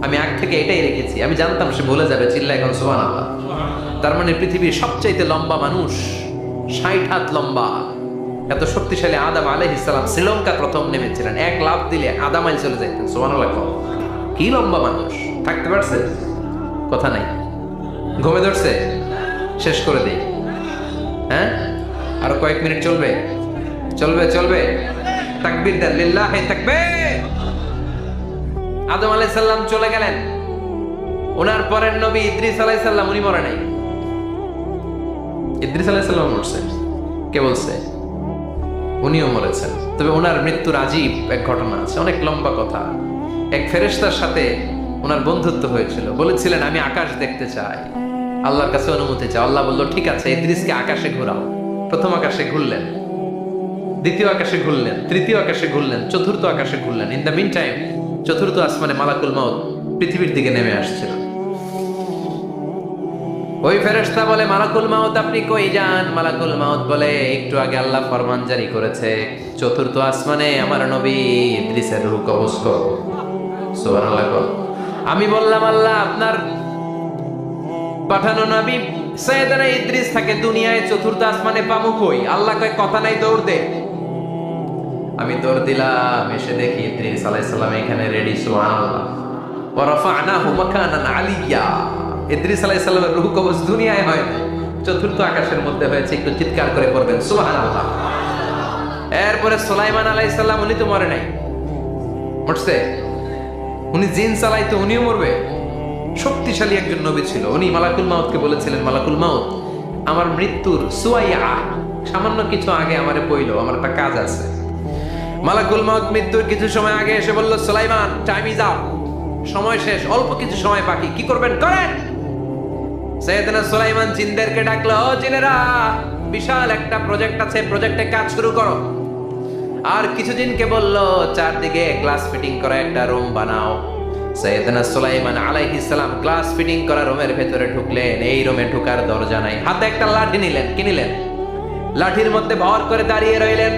আমি আগ থেকে এটাই রেখেছি, আমি জানতাম সে ভুলে যাবে। চিল্লা এখন সুবহানাল্লাহ। তার মানে পৃথিবীর সবচাইতে লম্বা মানুষ, 60 হাত লম্বা, এত শক্তিশালী আদম আলাইহিস সালাম শ্রীলঙ্কা প্রথম নেমেছিলেন। 1 লাফ দিলে আধা মাইল চলে যাইতেন। সুবহানাল্লাহ। কি লম্বা মানুষ, থাকতে পারছে? কথা নাই। ঘুমে ধরছে? শেষ করে দেই। হ্যাঁ, আরো কয়েক মিনিট চলবে, চলবে চলবে। তাকবীর দেন, লিল্লাহি তাকবীর। আদম আলাইহিস সালাম চলে গেলেন। ওনার পরের নবী ইদ্রিস আলাইহিস সালাম, উনি মরে নাই। ইদ্রিস আলাইহিস সালাম মরছেন, কে বলছে? উনিও মরেছেন। তবে ওনার মৃত্যুর আজীব এক ঘটনা আছে, অনেক লম্বা কথা। এক ফেরেশতার সাথে ওনার বন্ধুত্ব হয়েছিল। বলেছিলেন আমি আকাশ দেখতে চাই, আল্লাহর কাছে অনুমতি চাই। আল্লাহ বলল ঠিক আছে, ইদ্রিসকে আকাশে ঘোরাও। প্রথম আকাশে ঘুরলেন, দ্বিতীয় আকাশে ঘুরলেন, তৃতীয় আকাশে ঘুরলেন, চতুর্থ আকাশে ঘুরলেন। ইন দ্য মিন টাইম চতুর্থ আসমানে মালাকুল মাউত পৃথিবীর দিকে নেমে আসছিল। ওই ফেরেশতা বলে মালাকুল মাউত আপনি কই যান? মালাকুল মাউত বলে একটু আগে আল্লাহ ফরমান জারি করেছে, চতুর্থ আসমানে আমার নবী ইদ্রিসের রূহ কবজ করো। সুবহানাল্লাহ। আমি বললাম আল্লাহ আপনার পাঠানো নবী সাইয়েদনা ইদ্রিস থাকে দুনিয়ায়, চতুর্থ আসমানে পামু কই? আল্লাহ কয় কথা নাই, দৌড় দে। আমি দৌড় দিলাম, এসে দেখি ইদ্রিস আলাইহিস সালাম এখানে রেডি। সুবহানাল্লাহ। ওয়া রাফা'নাহু মাকানান আলিয়্যা। ইদ্রিস আলাইহিস সালামের রূহ কবজ দুনিয়ায় হয় না, চতুর্থ আকাশের মধ্যে হয়েছে। একটু চিৎকার করে পড়বেন সুবহানাল্লাহ। এরপরে সুলাইমান আলাইহিস সালাম, উনি তো মরে নাই, মরছে। উনি জিন চালাইতো, উনিও মরবে। শক্তিশালী একজন নবী ছিল। উনি মালাকুল মাউতকে বলেছিলেন মালাকুল মাউত আমার মৃত্যুর সুয়াইয়া সামান্য কিছু আগে আমারে বইল, আমার একটা কাজ আছে। মালাকুল মাউত মৃত্যুর কিছু সময় আগে এসে বলল সুলাইমান টাইম ইজ আপ, সময় শেষ, অল্প কিছু সময় বাকি, কি করবেন করেন। সাইয়েদনা সুলাইমান জিনদেরকে ডাকলো, ও জিনেরা বিশাল একটা প্রজেক্ট আছে, প্রজেক্টে কাজ শুরু করো। আর কিছু জিনকে বলল চারদিকে গ্লাস ফিটিং করা একটা রুম বানাও। সাইয়েদনা সুলাইমান আলাইহিস সালাম গ্লাস ফিটিং করা রুমের ভেতরে ঢুকলেন। এই রুমে ঢোকার দরজা নাই, হাতে একটা লাঠি নিলেন। কি নিলেন? লাঠির মধ্যে ভর করে দাঁড়িয়ে রইলেন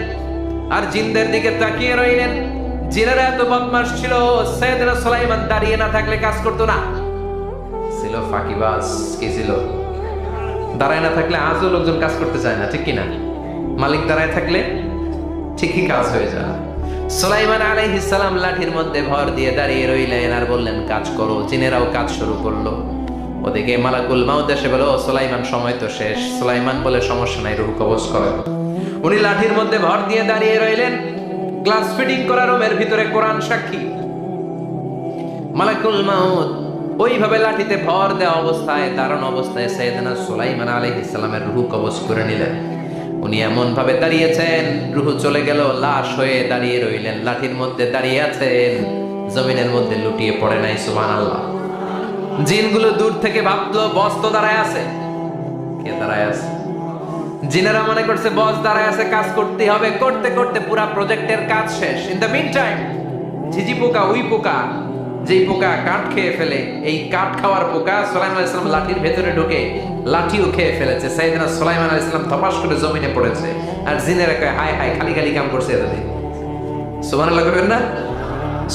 আর জিনদের দিকে তাকিয়ে রইলেন। জিনেরা এত বদমাশ ছিল, সাইয়েদনা সুলাইমান দাঁড়িয়ে না থাকলে কাজ করতো না। ছিল ফাঁকিবাজ। কি ছিল? দাঁড়ায় না থাকলে আজও লোকজন কাজ করতে চায় না, ঠিক কি না? মালিক দাঁড়ায় থাকলে ঠিকই কাজ হয়ে যায়। সুলাইমান আলাইহিস সালাম লাঠির মধ্যে ভর দিয়ে দাঁড়িয়ে রইলেন আর বললেন কাজ করো। জিনেরাও কাজ শুরু করলো। ওদিকে মালাকুল মাউত এসে বলে, ও সুলাইমান সময় তো শেষ। সুলাইমান বলে সমস্যা নাই, রূহ কবজ করো। উনি লাঠির মধ্যে ভর দিয়ে দাঁড়িয়ে রইলেন। গ্লাস ফিটিং করা রুমের ভিতরে কোরআন সাক্ষী। মালাকুল মাউত ওইভাবে লাঠিতে ভর দেওয়া অবস্থায়, দারুণ অবস্থায় সাইয়েদনা সুলাইমান আলাইহিস সালামের রূহ কবজ করে নিলেন। উনি এমন ভাবে দাঁড়িয়েছেন, রূহ চলে গেল, লাশ হয়ে দাঁড়িয়ে রইলেন। লাঠির মধ্যে দাঁড়িয়ে আছেন, জমিনের মধ্যে লুটিয়ে পড়ে নাই। সুবহানাল্লাহ। জিনগুলো দূর থেকে ভাবলো বস তো দাঁড়ায় আছে। কে দাঁড়ায় আছে? জিনেরা মনে করছে বস দাঁড়ায় আছে, কাজ করতে হবে। করতে করতে পুরা প্রজেক্টের কাজ শেষ। ইন দ্য মিন টাইম ঝিঝি পোকা, উই পোকা, যেই পোকা কাঠ খেয়ে ফেলে, এই কাঠ খাওয়ার পোকা সুলাইমান আলাইহিস সালাম লাঠির ভেতরে ঢুকে লাঠিও খেয়ে ফেলেছে। সাইয়েদনা সুলাইমান আলাইহিস সালাম ধপাস করে জমিনে পড়েছে। আর জিনেরা কয় হায় হায়, খালি খালি কাম করছে এতদিন। সুবহানাল্লাহ কইবেন না?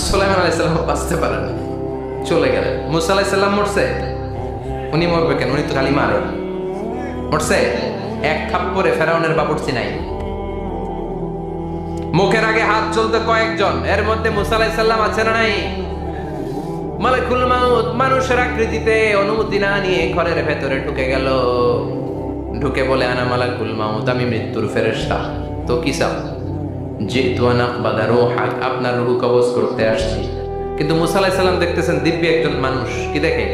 সুলাইমান আলাইহিস সালাম বাঁচতে পারেন, চলে গেলেন। মুসা আলাইহিস সালাম মরছে, উনি মরবে কেন? উনি তো খালি মারে। মরছে এক থাপ্পড়ে ফেরাউনের বাবুর্চি নাই। মুখের আগে হাত চলতে কয়েকজন, এর মধ্যে মুসা আলাইহিস সালাম আছে না নাই? মালাকুল মাউত মানুষের আকৃতিতে অনুমতি না নিয়ে ঘরের ভেতরে ঢুকে গেল। ঢুকে বলে আনা মালাকুল মাউত, আমি মৃত্যুর ফেরেশতা। তো কি চাও? জিতু আন আকবাদা রূহাক, আপনার রূহ কবজ করতে আসছি। কিন্তু মুসা আলাইহিস সালাম দেখতেছেন দিব্য একজন মানুষ। কি দেখে?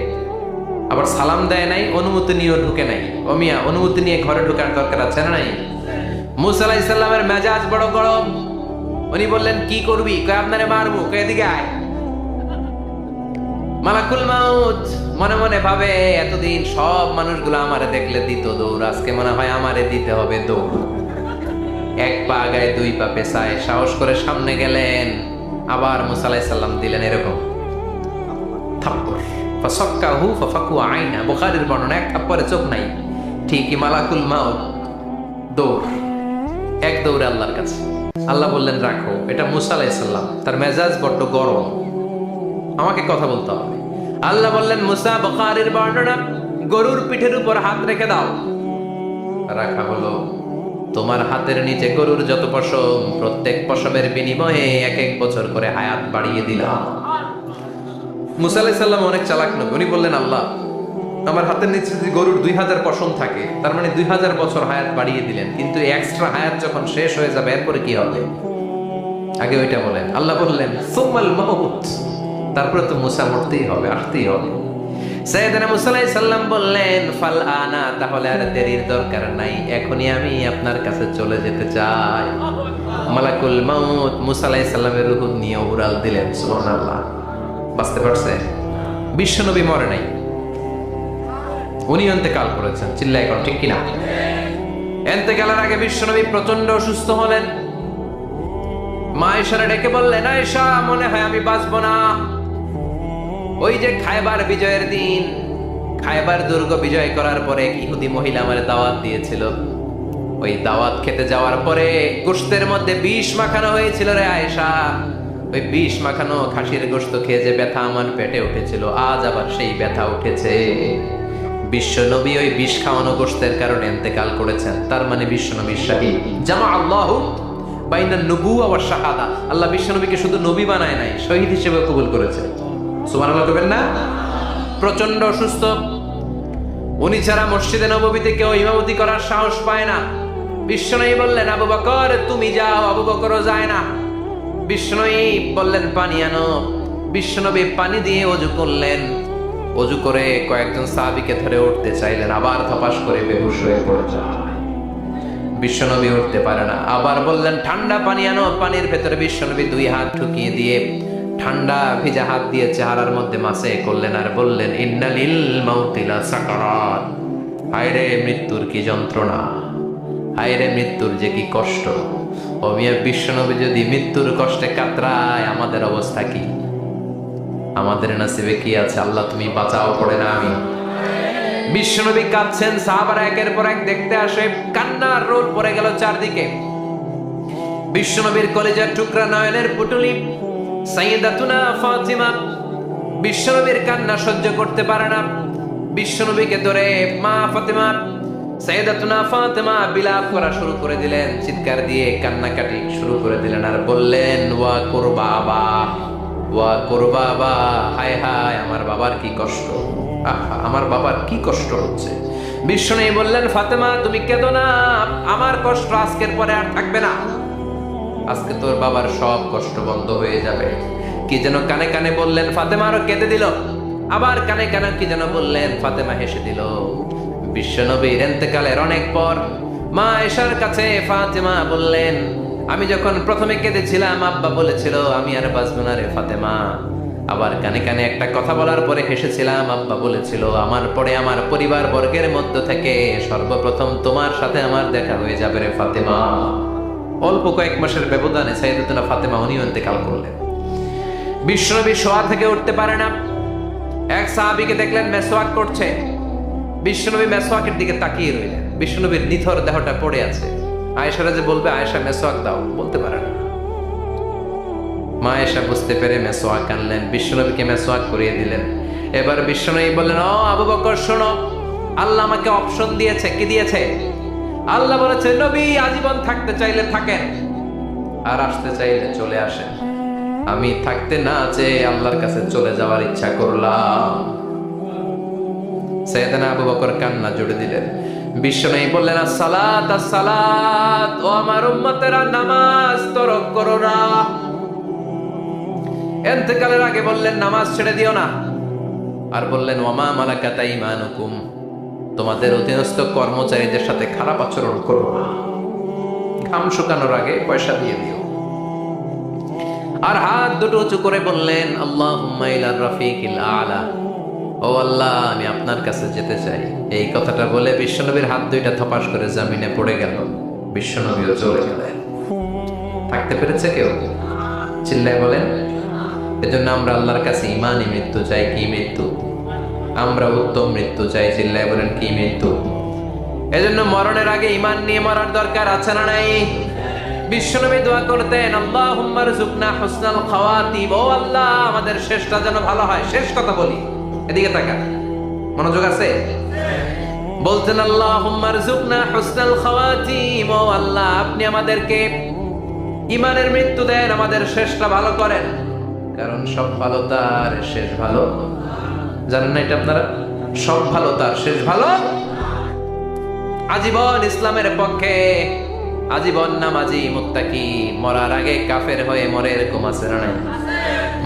আবার সালাম দেয় নাই, অনুমতি নিয়েও ঢুকে নাই। ও মিয়া, অনুমতি নিয়ে ঘরে ঢোকার দরকার আছে না নাই? মুসা আলাইহিস সালামের মেজাজ বড় গরম। উনি বললেন, কি করবি? কয়, আপনারে মারবো। কয়, এদিকে আয়। মালাকুল মাউত মনে মনে ভাবে, এতদিন সব মানুষগুলো আমারে দেখলে দিত দৌড়, আজকে মনে হয় আমারে দিতে হবে দৌড়। এক পা আগায় দুই পা পেছায়, সাহস করে সামনে গেলেন। আবার মুসা আলাইহিস সালাম দিলেন এরকম থাপ্পড়। ফাসাক্কাহু ফাফাকু আইনা, বুখারীর বর্ণনা, এক থাপ্পড়ে চোখ নাই। ঠিকই মালাকুল মাউত দৌড়, এক দৌড়ে আল্লাহর কাছে। আল্লাহ বললেন, রাখো, এটা মুসা আলাইহিস সালাম, তার মেজাজ বড্ড গরম, আমাকে কথা বলতে হবে। আল্লাহ বললেন, মুসা, বুখারীর বর্ণনা, গরুর পিঠের উপর হাত রেখে দাও। রাখা হলো। তোমার হাতের নিচে গরুর যত পশম, প্রত্যেক পশমের বিনিময়ে এক এক বছর করে হায়াত বাড়িয়ে দিলাম। মুসা আলাইহিস সালাম অনেক চালাক নবী। উনি বললেন, আল্লাহ, আমার হাতের নিচে যদি গরুর 2000 পশম থাকে, তার মানে 2000 বছর হায়াত বাড়িয়ে দিলেন, কিন্তু এক্সট্রা হায়াত যখন শেষ হয়ে যাবে এরপরে কি হবে? আগে ওইটা বলেন। আল্লাহ বললেন, সুমাল মাউত, তারপরে তো মুসা মরতেই হবে, আসতেই হবে। সাইয়েদনা মুসা আলাইহিস সালাম বললেন, ফাল আনা, তাহলে আর দেরির দরকার নাই, এখনই আমি আপনার কাছে চলে যেতে চাই। মালাকুল মাউত মুসা আলাইহিস সালামের রূহ নিয়ে উড়াল দিলেন। সুবহানাল্লাহ। বাঁচতে পারছে? বিশ্বনবী মরে নাই, উনি ইন্তেকাল করেছেন। চিল্লায় এখন, ঠিক কিনা? ইন্তেকালের আগে বিশ্বনবী প্রচন্ড অসুস্থ হলেন। মা আয়েশারে ডেকে বললেন, আয়েশা, মনে হয় আমি বাঁচবো না। ওই যে খায়বার বিজয়ের দিন, খায়বার দুর্গ বিজয় করার পরে এক ইহুদি মহিলা আমার দাওয়াত দিয়েছিল। ওই দাওয়াত খেতে যাওয়ার পরে গোশতের মধ্যে বিষ মাখানো হয়েছিল রে আয়েশা। ওই বিষ মাখানো খাসির গোশত খেয়ে যে ব্যথা আমার পেটে উঠেছিল, আজ আবার সেই ব্যথা উঠেছে। বিশ্বনবী ওই বিষ খাওয়ানো গোশতের কারণে ইন্তেকাল করেছেন। তার মানে বিশ্বনবী শাহীদ। জামা আল্লাহু বাইনান নবুওয়া ওয়াশ শাহাদা, আল্লাহ বিশ্বনবীকে শুধু নবী বানায় নাই, শহীদ হিসেবে কবুল করেছে। সুবহানাল্লাহ করবেন না? প্রচন্ড অসুস্থ, উনি ছাড়া মসজিদে নববীতে কেউ ইমামতি করার সাহস পায় না। বিশ্বনবী বললেন, আবু বকর তুমি যাও। আবু বকরও যায় না। বিশ্বনবী বললেন, পানি আনো। বিশ্বনবী পানি দিয়ে ওযু করলেন। ওযু করে কয়েকজন সাহাবীকে ধরে উঠতে চাইলেন, আবার ধপাস করে বেহুশ হয়ে পড়ে যায়। বিশ্বনবী উঠতে পারে না। আবার বললেন, ঠান্ডা পানি আনো। পানির ভেতরে বিশ্বনবী দুই হাত ঢুকিয়ে দিয়ে ঠান্ডা ভিজা হাত দিয়ে চেহারার মধ্যে মাসে করলেন আর বললেন, ইন্নালিল মাউতি লা সাকারাত, হায়রে মৃত্যুর কি যন্ত্রণা, হায়রে মৃত্যুর যে কি কষ্ট। ও মিয়া, বিশ্বনবী যদি মৃত্যুর কষ্টে কাতরায়, আমাদের অবস্থা কি? আমাদের নসিবে কি আছে? আল্লাহ তুমি বাঁচাও, পড়ে না আমি। বিশ্বনবী কাঁদছেন, সাহাবারা একের পর এক দেখতে আসে, কান্নার রোদ পড়ে গেল চারদিকে। বিশ্বনবীর কলেজের টুকরা নয়নের পুটুলি সাইয়্যিদাতুনা ফাতিমা বিশ্বনবীর কান্না সহ্য করতে পারে না। বিশ্বনবীকে ধরে মা ফাতিমা, সাইয়্যিদাতুনা ফাতিমা বিলাপ করা শুরু করে দিলেন, চিৎকার দিয়ে কান্নাকাটি শুরু করে দিলেন আর বললেন, ওয়া কুরবাবা, ওয়া কুরবাবা, হায় হায়, আমার বাবার কি কষ্ট, আহা, আমার বাবার কি কষ্ট হচ্ছে। বিশ্বনবী বললেন, ফাতেমা তুমি কেঁদো না, আমার কষ্ট আজকের পরে আর থাকবে না, আজকে তোর বাবার সব কষ্ট বন্ধ হয়ে যাবে। কি যেন কানে কানে বললেন, ফাতেমা আরো কেঁদে দিল। আবার কানে কানে কি যেন বললেন, ফাতেমা হেসে দিল। বিশ্বনবীর ইন্তেকালের অনেক পর মা আয়েশার কাছে ফাতেমা বললেন, আমি যখন প্রথমে কেঁদেছিলাম, আব্বা বলেছিল আমি আর বাঁচব না রে ফাতেমা। আবার কানে কানে একটা কথা বলার পরে হেসেছিলাম, আব্বা বলেছিল আমার পরে আমার পরিবার বর্গের মধ্য থেকে সর্বপ্রথম তোমার সাথে আমার দেখা হয়ে যাবে রে ফাতেমা। অল্প কয়েক মাসের ব্যবধানে সাইয়্যিদাতুনা ফাতেমা উনিও ইন্তেকাল করলেন। বিশ্বনবী শোয়া থেকে উঠতে পারে না। এক সাহাবীকে দেখলেন মেসওয়াক করছে। বিশ্বনবী মেসওয়াকের দিকে তাকিয়ে রইলেন। বিশ্বনবীর নিথর দেহটা পড়ে আছে। আয়েশারা যে বলবে, আয়েশা মেসওয়াক দাও, বলতে পারে না। মা আয়েশা বুঝতে পেরে মেসওয়াক আনলেন, বিশ্বনবীকে মেসওয়াক করিয়ে দিলেন। এবার বিশ্বনবী বললেন, ও আবু বকর শোনো, আল্লাহ আমাকে অপশন দিয়েছে। কি দিয়েছে? আল্লাহ বলেছে, নবী আজীবন থাকতে চাইলে থাকেন, আর আসতে চাইলে চলে আসেন। আমি থাকতে না চেয়ে আল্লাহর কাছে চলে যাওয়ার ইচ্ছা করলাম। সাইয়েদনা আবু বকর কান্না জুড়ে দিলেন। বিশ্বনবী বললেন, আসসালাত আসসালাত, ও আমার উম্মতেরা নামাজ তরক করো না। ইন্তেকালের আগে বললেন, নামাজ ছেড়ে দিও না। আর বললেন ওয়ামা মালাকাত আইমানুকুম, তোমাদের অধীনস্থ কর্মচারীদের সাথে খারাপ আচরণ করো না, ঘাম শুকানোর আগে পয়সা দিয়ে দিও। আর হাত দুটো উঁচু করে বললেন আল্লাহুম্মা ইলার রাফিকিল আলা, ও আল্লাহ আমি আপনার কাছে যেতে চাই। এই কথাটা বলে বিশ্বনবীর হাত দুইটা থপাস করে জমিনে পড়ে গেল, বিশ্বনবীও চলে গেলেন। থাকতে পেরেছে কেউ? চিল্লায় বলেন। এজন্য আমরা আল্লাহর কাছে ইমানই মৃত্যু চাই। কি মৃত্যু? আমরা উত্তম মৃত্যু চাই। চিল্লায় বলেন কি মৃত্যু? এজন্য মরণের আগে ইমান নিয়ে মরার দরকার আছে না নাই? বিশ্বনবী দোয়া করতেন আল্লাহুম্মা রযুকনা হুসনাল খাওয়াতিম, ও আল্লাহ আমাদের শেষটা যেন ভালো হয়। শেষ কথা বলি, এদিকে তাকা, মনোযোগ আছে? বলতেন আল্লাহুম্মা রযুকনা হুসনাল খাওয়াতিম, ও আল্লাহ আপনি আমাদেরকে ইমানের মৃত্যু দেন, আমাদের শেষটা ভালো করেন। কারণ সব ভালো তার শেষ ভালো। জানেন না এটা আপনারা? সব ভালো তার শেষ ভালো। আজীবন ইসলামের পক্ষে, আজীবন নামাজি মুত্তাকি, মরার আগে কাফের হয়ে মরে, এরকম আছে না নাই?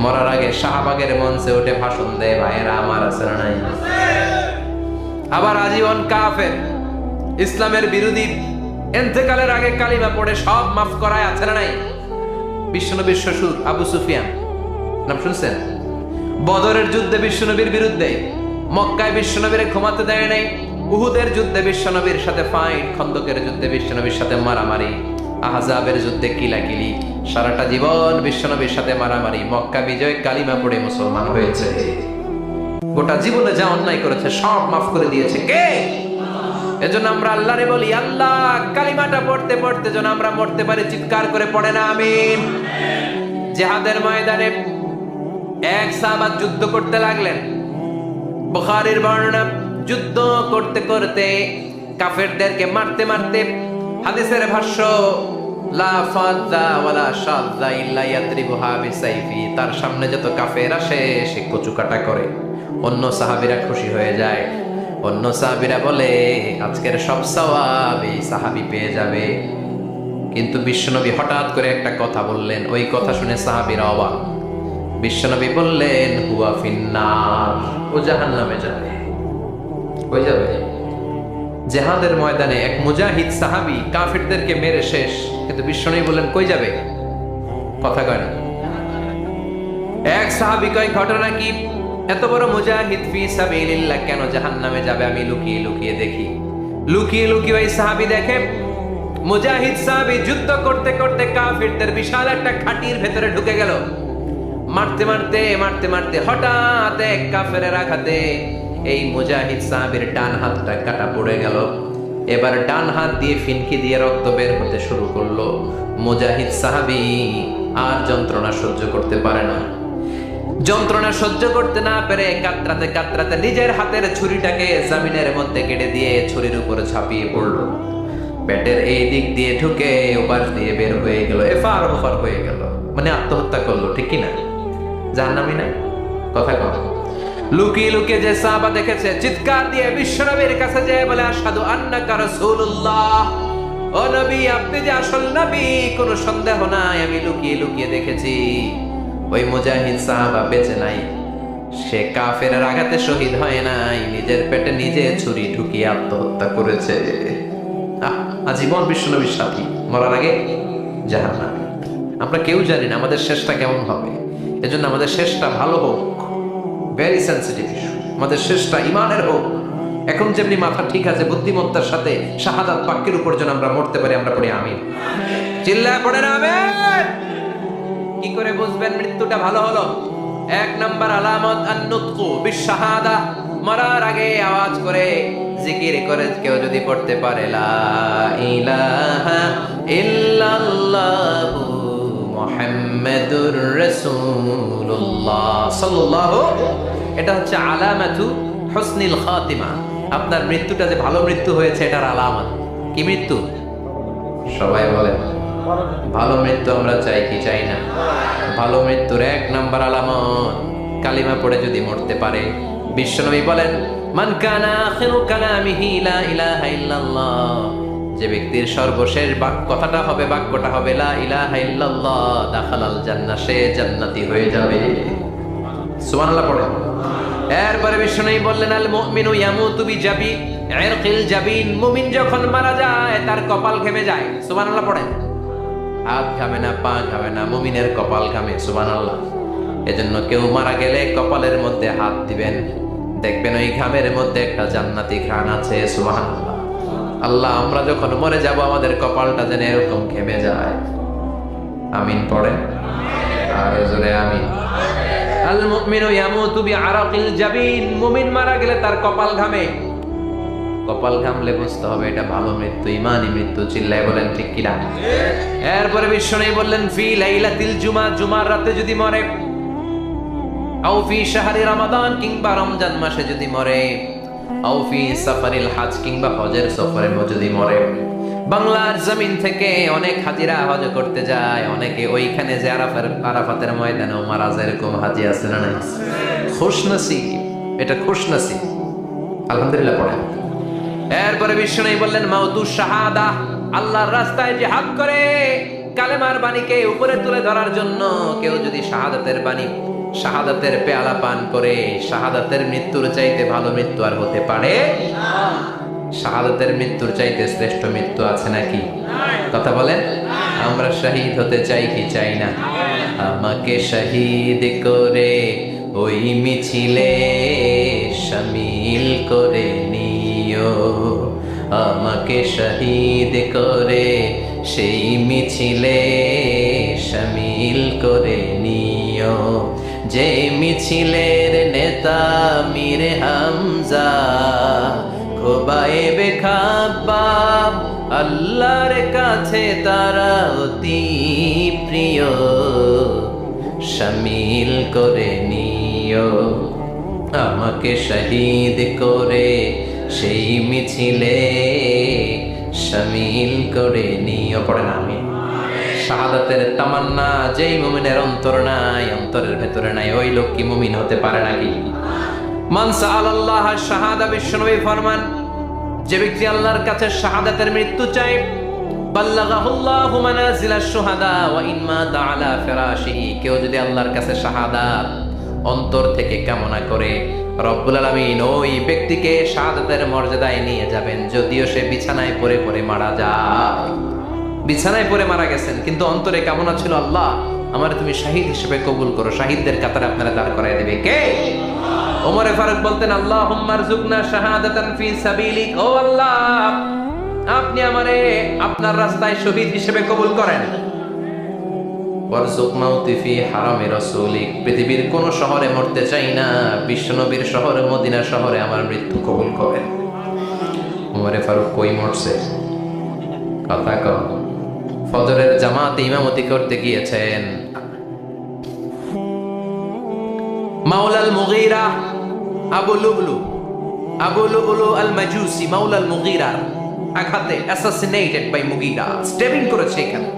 মরার আগে শাহবাগের মঞ্চে উঠে ভাষণ দেয়, ভাইয়েরা আমার, আছে না নাই? আবার আজীবন কাফের, ইসলামের বিরোধী, ইন্তেকালের আগে কালিমা পড়ে সব মাফ করায়, আছে না নাই? বিশ্বনবীর শ্বশুর আবু সুফিয়ান, নাম শুনছেন? বদরের যুদ্ধে বিশ্বনবীর বিরুদ্ধে, মক্কায় বিশ্বনবীরে ঘুমাতে দেয় নাই, উহুদের যুদ্ধে বিশ্বনবীর সাথে ফাইট, খন্দকের যুদ্ধে বিশ্বনবীর সাথে মারামারি, আহজাবের যুদ্ধে কিলাকিলি, সারাটা জীবন বিশ্বনবীর সাথে মারামারি, মক্কা বিজয় কালিমা পড়ে মুসলমান হয়েছে। গোটা জীবনে যা অন্যায় করেছে সব মাফ করে দিয়েছে কে? এজন্য আমরা আল্লাহরে বলি, আল্লাহ কালিমাটা পড়তে পড়তে যেন আমরা মরতে পারি। চিৎকার করে পড়ে না আমিন। জিহাদের ময়দানে এক সাহাবা যুদ্ধ করতে লাগলেন। বুখারীর বর্ণনা, যুদ্ধ করতে করতে কাফেরদেরকে মারতে মারতে, হাদিসের ভাষ্য লা ফাযা ওয়ালা শাযা ইল্লা ইয়াদরিবুহা বিসাইফি, তার সামনে যত কাফের আসে সে কচুকাটা করে। অন্য সাহাবীরা খুশি হয়ে যায়, অন্য সাহাবীরা বলে আজকের সব সওয়াব এই সাহাবী পেয়ে যাবে। কিন্তু বিশ্বনবী হঠাৎ করে একটা কথা বললেন, ওই কথা শুনে সাহাবীরা অবাক। বিশ্বনবী বললেন হুয়া ফিন্নার, ও জাহান্নামে যাবে। কই যাবে? জিহাদের ময়দানে এক মুজাহিদ সাহাবী কাফিরদেরকে মেরে শেষ, কিন্তু বিশ্বনবী বললেন কই যাবে? কথা কয় না। এক সাহাবী কয় ঘটনা কি? এত বড় মুজাহিদ ফি সাবিলিল্লাহ কেন জাহান্নামে যাবে? আমি লুকিয়ে লুকিয়ে দেখি। লুকিয়ে লুকিয়ে ওই সাহাবী দেখে মুজাহিদ সাহাবী যুদ্ধ করতে করতে কাফিরদের বিশাল একটা ঘাটির ভেতরে ঢুকে গেল। মারতে মারতে মারতে মারতে হঠাৎ এক কাফেরের আঘাতে এই মুজাহিদ সাহাবীর ডান হাতটা কাটা পড়ে গেল। এবার ডান হাত দিয়ে ফিনকি দিয়ে রক্ত বের হতে শুরু করলো। মুজাহিদ সাহাবী আর যন্ত্রণা সহ্য করতে পারে না। যন্ত্রণা সহ্য করতে না পেরে কাতরাতে কাতরাতে নিজের হাতের ছুরিটাকে জমিনের মধ্যে কেটে দিয়ে ছুরির উপরে ঝাঁপিয়ে পড়লো। পেটের এই দিক দিয়ে ঢুকে ওপাশ দিয়ে বের হয়ে গেল, এফার ওফার হয়ে গেল। মানে আত্মহত্যা করলো, ঠিক কি না? জাহান্নামী না? কথা কম। লুকিয়ে লুকিয়ে যে সাহাবা দেখেছে চিৎকার দিয়ে বিশ্বনবীর কাছে যেয়ে বলে আশহাদু আন্নাকা রাসূলুল্লাহ, ও নবী আপনি যে আসল নবী, কোনো সন্দেহ নাই, আমি লুকিয়ে লুকিয়ে দেখেছি। ওই মুজাহিদ সাহাবা বেঁচে নাই, সে কাফেরের আঘাতে শহীদ হয় নাই, নিজের পেটে নিজে ছুরি ঢুকিয়ে আত্মহত্যা করেছে। আজীবন বিশ্বনবীর সাথী, মরার আগে জাহান্নামী। আমরা কেউ জানি না আমাদের শেষটা কেমন হবে। এজন্য আমাদের শেষটা ভালো হোক, ভেরি সেন্সিটিভ ইস্যু। আমাদের শেষটা ইমানের হোক। এখন যেমনি মাথা ঠিক আছে, বুদ্ধিমত্তার সাথে শাহাদাত বাক্যের উপর যেন আমরা মরতে পারি, আমরা পড়ি আমিন। চিল্লায় পড়েন আমিন। কি করে বুঝবেন মৃত্যুটা ভালো হলো? এক নাম্বার আলামত আন-নুতকু বিশ-শাহাদা, মরার আগে আওয়াজ করে জিকির করে কেউ যদি পড়তে পারে লা ইলাহা ইল্লাল্লাহু মুহাম্মাদুর রাসূলুল্লাহ সাল্লাল্লাহু, এটা হচ্ছে আলামাতু হুসনিল খাতিমা। আপনার মৃত্যুটা যে ভালো মৃত্যু হয়েছে এটার আলামত। কি মৃত্যু? সবাই বলেন ভালো মৃত্যু আমরা চাই কি চাই না? ভালো মৃত্যুর এক নাম্বার আলামত কালিমা পড়ে যদি মরতে পারে। বিশ্বনবী বলেন মান কানা আখিরু কালামিহি লা ইলাহা ইল্লাল্লাহ, যে ব্যক্তির সর্বশেষ কথাটা হবে, বাক্যটা হবে লা ইলাহা ইল্লাল্লাহ, দাখালাল জান্নাহ, সে জান্নাতি হয়ে যাবে। সুবহানাল্লাহ পড়ে। এরপরে বিষ্ণু বললেন আল মুমিনু ইয়ামুতু বিজাবি ইরকিল জাবিন, মুমিন যখন মারা যায় তার কপাল ঘেমে যায়। সুবহানাল্লাহ পড়েন। হাত ঘামে না, পা ঘামে না, মুমিনের কপাল ঘামে। সুবহানাল্লাহ। এজন্য কেউ মারা গেলে কপালের মধ্যে হাত দিবেন, দেখবেন ওই ঘামের মধ্যে একটা জান্নাতি ঘ্রাণ আছে। সুবহানাল্লাহ। আল্লাহ, আমরা যখন মরে যাব আমাদের কপালটা যেন এরকম ঘেমে যায়। আমিন পড়েন আর জোরে আমিন। আল মুমিনু ইয়ামুতু বিআরাকিল জাবিন, মুমিন মারা গেলে তার কপাল ঘামে। কপাল ঘামলে বুঝতে হবে এটা ভালো মৃত্যু, ইমানি মৃত্যু। চিল্লায় বলেন ঠিক কিনা? এরপরে বিষ্ণু বললেন ফি লাইলাতিল জুমা, জুমার রাতে যদি মরে, আও ফি শাহরি রমাদান, কিংবা রমজান মাসে যদি মরে, আও ফি সাফারিল হজ, কিংবা হজের সফরে যদি মরে। বাংলার জমিন থেকে অনেক হাজিরা হজ করতে যায়, অনেকে ওইখানে যে আরাফাতের ময়দানেও মারা যায়, এরকম হাজি আছে না নাই? খুশনসিব, এটা খুশনসিব। আলহামদুলিল্লাহ পড়েন। এরপরে বিষ্ণু বললেন মাউতু শাহাদা, আল্লাহর রাস্তায় জিহাদ করে কালেমার বাণীকে উপরে তুলে ধরার জন্য কেউ যদি শাহাদাতের বাণী, শাহাদাতের পেয়ালা পান করে, শাহাদাতের মৃত্যুর চাইতে ভালো মৃত্যু আর হতে পারে? শাহাদাতের মৃত্যুর চাইতে শ্রেষ্ঠ মৃত্যু আছে নাকি? কথা বলেন। আমরা শহীদ হতে চাই কি চাই না? আমাকে শহীদ করে ওই মিছিলে শামিল করে নিও, আমাকে শহীদ করে সেই মিছিলে শামিল করে নিও, যে মিছিলের নেতা মীর হামজা, খোবায়েবে খাব্বাব, আল্লাহর কাছে তারা অতি প্রিয়, শামিল করে নিও, আমাকে শহীদ করে সেই মিছিলে শামিল করে নিও। পড়ে না আমি শাহাদাতের তামান্না যেই মুমিনের অন্তর নাই, অন্তরের ভেতরে নাই, ওই লোক কি মুমিন হতে পারে নাকি? মান সাআলাল্লাহ শাহাদা, বিশ্বনবী ফরমান, যে ব্যক্তি আল্লাহর কাছে শাহাদাতের মৃত্যু চায়, বাল্লাগাহুল্লাহু মানাজিলাশ শুহাদা ওয়া ইন মাতা আলা ফিরাশিহি, কেউ যদি আল্লাহর কাছে শাহাদাত অন্তর থেকে কামনা করে, রব্বুল আলামিন ওই ব্যক্তিকে শাহাদাতের মর্যাদায় নিয়ে যাবেন, যদিও সে বিছানায় পড়ে পড়ে মারা যায়। বিছানায় পড়ে মারা গেছেন, কিন্তু অন্তরে কামনা ছিল আল্লাহ আমার তুমি শাহিদ হিসেবে কবুল করো। শাহিদদের কাতারে আপনারা দাঁড় করায় দেবে কে? ওমরে ফারুক বলতেন আল্লাহুম্মা রযুকনা শাহাদাতান ফি সাবিলিক, ও আল্লাহ আপনি আমারে আপনার রাস্তায় শহীদ হিসেবে কবুল করেন। ওয়ারযুক মাউতি ফি হারামি রাসূলিক, পৃথিবীর কোন শহরে মরতে চাই না, বিশ্বনবীর শহরে মদিনা শহরে আমার মৃত্যু কবুল করেন। ওমরে ফারুক কই মরছে? কথা কম। ফজরের জামাতে ইমামতি করতে গিয়েছেন, মাওলাল মুগীরা আবু লুবলু আল মাজুসি, মাওলাল মুগীরা আঘাতে অ্যাসাসিনেটেড বাই মুগীরা, স্টেবিং করেছে এখানে,